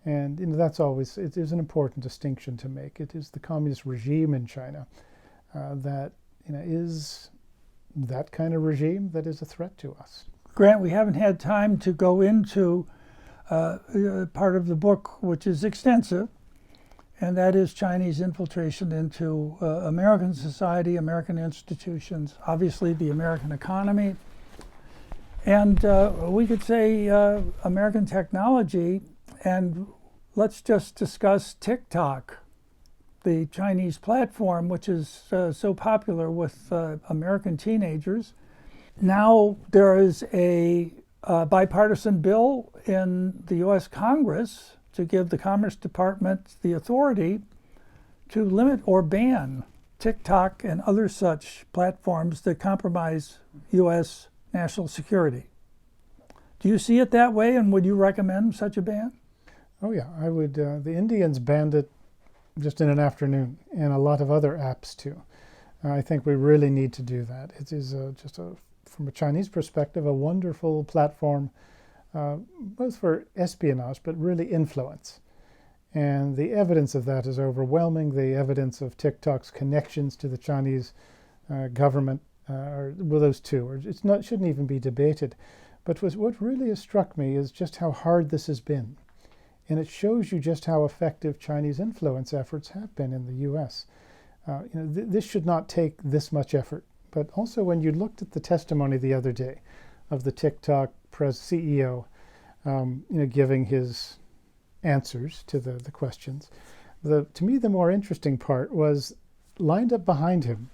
S2: And that's always, it is an important distinction to make. It is the communist regime in China that is that kind of regime that is a threat to us.
S1: Grant, we haven't had time to go into part of the book which is extensive, and that is Chinese infiltration into American society, American institutions, obviously the American economy, and we could say American technology. And let's just discuss TikTok, the Chinese platform, which is so popular with American teenagers. Now there is a bipartisan bill in the U.S. Congress to give the Commerce Department the authority to limit or ban TikTok and other such platforms that compromise U.S. national security. Do you see it that way, and would you recommend such a ban?
S2: Oh yeah, I would. The Indians banned it just in an afternoon, and a lot of other apps too. I think we really need to do that. It is from a Chinese perspective, a wonderful platform, both for espionage, but really influence. And the evidence of that is overwhelming. The evidence of TikTok's connections to the Chinese government, those two, shouldn't even be debated. But what really has struck me is just how hard this has been. And it shows you just how effective Chinese influence efforts have been in the U.S. This should not take this much effort. But also, when you looked at the testimony the other day of the TikTok CEO, giving his answers to the questions, to me the more interesting part was lined up behind him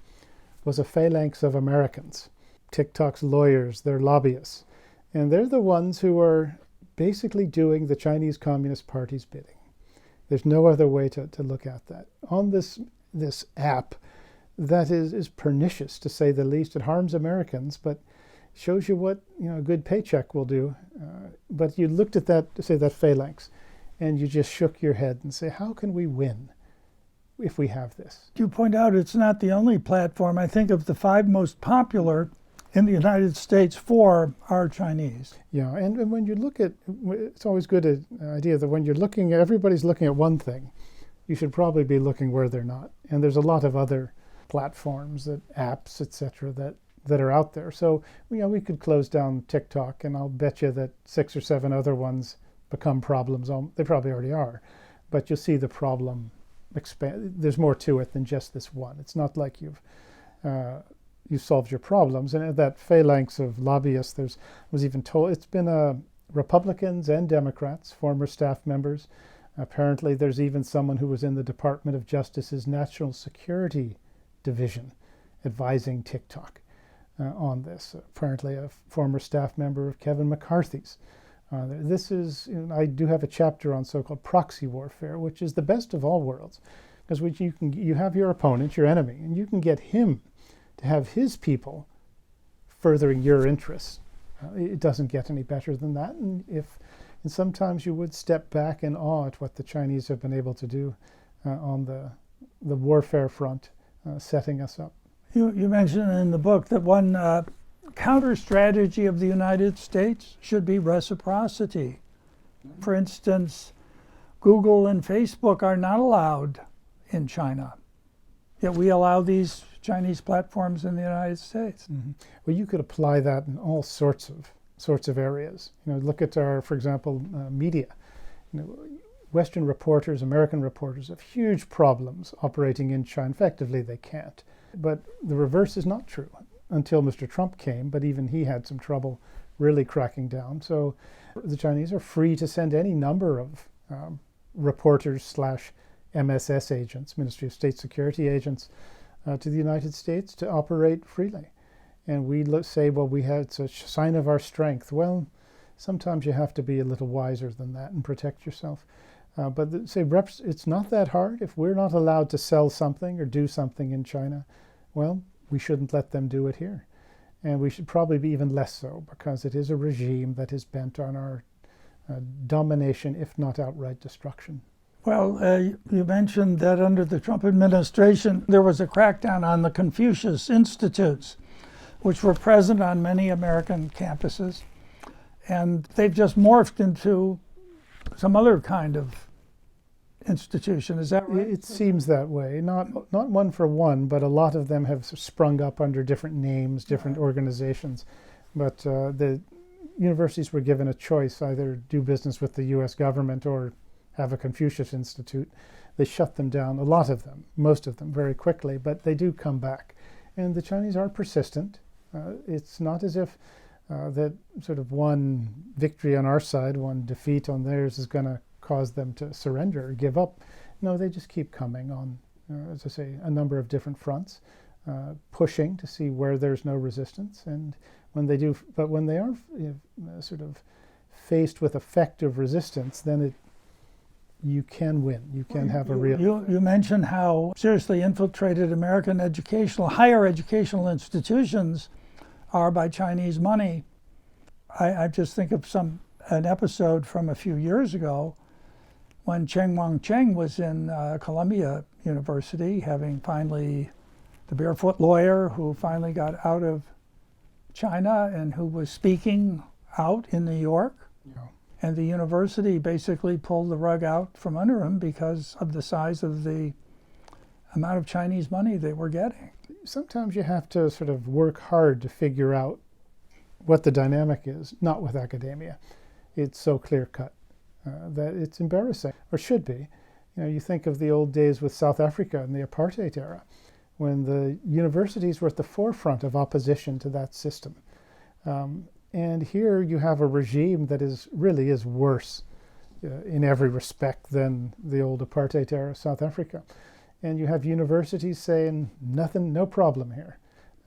S2: was a phalanx of Americans, TikTok's lawyers, their lobbyists, and they're the ones who are basically doing the Chinese Communist Party's bidding. There's no other way to look at that. On this app that is pernicious, to say the least. It harms Americans, but shows you what a good paycheck will do. But you looked at that, say that phalanx, and you just shook your head and say, how can we win if we have this?
S1: You point out it's not the only platform. I think of the 5 most popular in the United States, 4 are Chinese.
S2: Yeah, and when you look at, it's always good idea that when you're looking, everybody's looking at one thing, you should probably be looking where they're not. And there's a lot of other platforms, apps, etc., that are out there. So we could close down TikTok, and I'll bet you that 6 or 7 other ones become problems. They probably already are, but you'll see the problem expand. There's more to it than just this one. It's not like you've solved your problems. And that phalanx of lobbyists, was even told, it's been Republicans and Democrats, former staff members. Apparently there's even someone who was in the Department of Justice's National Security Division advising TikTok on this. Apparently a former staff member of Kevin McCarthy's. This is, I do have a chapter on so-called proxy warfare, which is the best of all worlds, because you have your opponent, your enemy, and you can get him to have his people furthering your interests. It doesn't get any better than that. And sometimes you would step back in awe at what the Chinese have been able to do on the warfare front, setting us up.
S1: You mentioned in the book that one counter strategy of the United States should be reciprocity. For instance, Google and Facebook are not allowed in China, yet we allow these Chinese platforms in the United States.
S2: Mm-hmm. Well, you could apply that in all sorts of areas. Look at for example, media. Western reporters, American reporters have huge problems operating in China. Effectively, they can't. But the reverse is not true until Mr. Trump came, but even he had some trouble really cracking down. So the Chinese are free to send any number of reporters / MSS agents, Ministry of State Security agents, to the United States to operate freely. And we say, well, it's a sign of our strength. Well, sometimes you have to be a little wiser than that and protect yourself. It's not that hard. If we're not allowed to sell something or do something in China, well, we shouldn't let them do it here. And we should probably be even less so, because it is a regime that is bent on our domination, if not outright destruction.
S1: Well, you mentioned that under the Trump administration, there was a crackdown on the Confucius Institutes, which were present on many American campuses. And they've just morphed into some other kind of institution. Is that right?
S2: It seems that way. Not one for one, but a lot of them have sprung up under different names, different organizations. But the universities were given a choice: either do business with the U.S. government or have a Confucius Institute. They shut them down, a lot of them, most of them, very quickly, but they do come back. And the Chinese are persistent. It's not as if that sort of one victory on our side, one defeat on theirs is going to cause them to surrender or give up. No, they just keep coming on, as I say, a number of different fronts, pushing to see where there's no resistance. And when they do, but when they are sort of faced with effective resistance, then you can win. You can have a real...
S1: You mentioned how seriously infiltrated American higher educational institutions are by Chinese money. I just think of an episode from a few years ago when Cheng Wang-Cheng was in Columbia University, having finally, the barefoot lawyer who finally got out of China and who was speaking out in New York.
S2: Yeah.
S1: And the university basically pulled the rug out from under him because of the size of the amount of Chinese money they were getting.
S2: Sometimes you have to sort of work hard to figure out what the dynamic is, not with academia. It's so clear-cut that it's embarrassing, or should be. You think of the old days with South Africa in the apartheid era, when the universities were at the forefront of opposition to that system. And here you have a regime that really is worse in every respect than the old apartheid era South Africa. And you have universities saying, nothing, no problem here.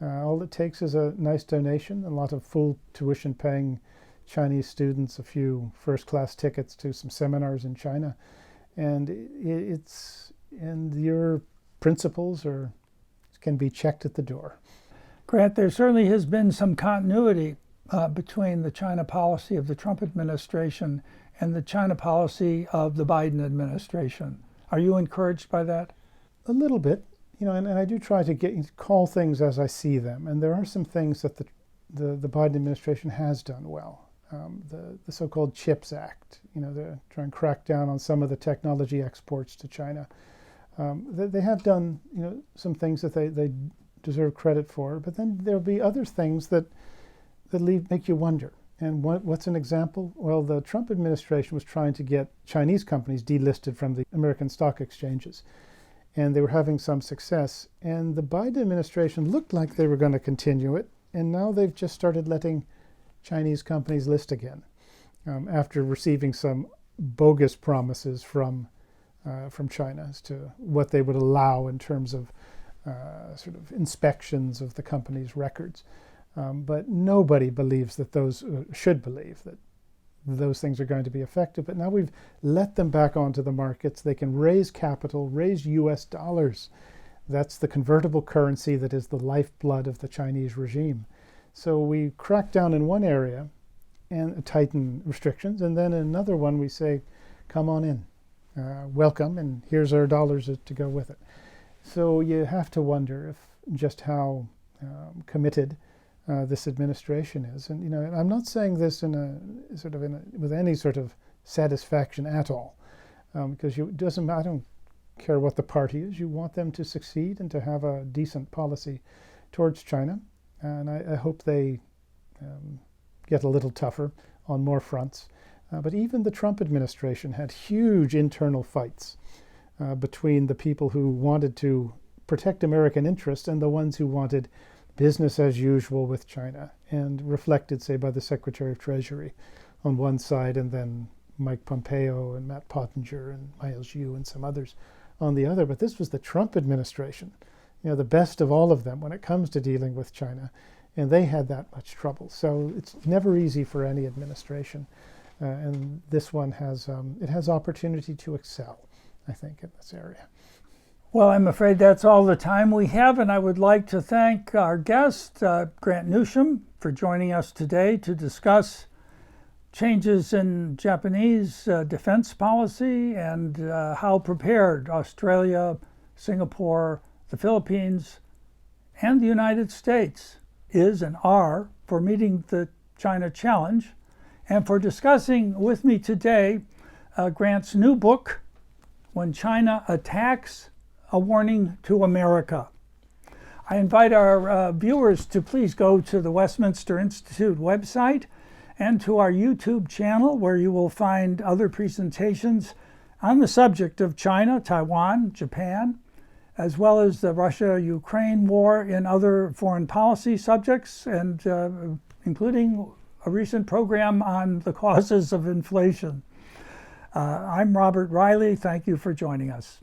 S2: All it takes is a nice donation, a lot of full tuition paying Chinese students, a few first-class tickets to some seminars in China. And your principles can be checked at the door.
S1: Grant, there certainly has been some continuity between the China policy of the Trump administration and the China policy of the Biden administration. Are you encouraged by that?
S2: A little bit, and I do try to call things as I see them. And there are some things that the Biden administration has done well. The so-called CHIPS Act, to try and crack down on some of the technology exports to China. They have done, some things that they deserve credit for, but then there'll be other things that make you wonder. And what's an example? Well, the Trump administration was trying to get Chinese companies delisted from the American stock exchanges. And they were having some success. And the Biden administration looked like they were going to continue it. And now they've just started letting Chinese companies list again, after receiving some bogus promises from China as to what they would allow in terms of sort of inspections of the company's records. But nobody believes that should believe that those things are going to be effective. But now we've let them back onto the markets. They can raise capital, raise US dollars. That's the convertible currency that is the lifeblood of the Chinese regime. So we crack down in one area and tighten restrictions, and then in another one we say, come on in, welcome, and here's our dollars to go with it. So you have to wonder just how committed this administration is. And I'm not saying this with any sort of satisfaction at all, because I don't care what the party is. You want them to succeed and to have a decent policy towards China. And I hope they get a little tougher on more fronts. But even the Trump administration had huge internal fights between the people who wanted to protect American interests and the ones who wanted business as usual with China, and reflected, say, by the Secretary of Treasury on one side, and then Mike Pompeo and Matt Pottinger and Miles Yu and some others on the other. But this was the Trump administration, the best of all of them when it comes to dealing with China. and they had that much trouble. So it's never easy for any administration, and this one has it has opportunity to excel, I think, in this area.
S1: Well, I'm afraid that's all the time we have, and I would like to thank our guest, Grant Newsham, for joining us today to discuss changes in Japanese defense policy and how prepared Australia, Singapore, the Philippines, and the United States is and are for meeting the China challenge, and for discussing with me today Grant's new book, When China Attacks, A Warning to America. I invite our viewers to please go to the Westminster Institute website and to our YouTube channel, where you will find other presentations on the subject of China, Taiwan, Japan, as well as the Russia-Ukraine war and other foreign policy subjects, and including a recent program on the causes of inflation. I'm Robert Riley. Thank you for joining us.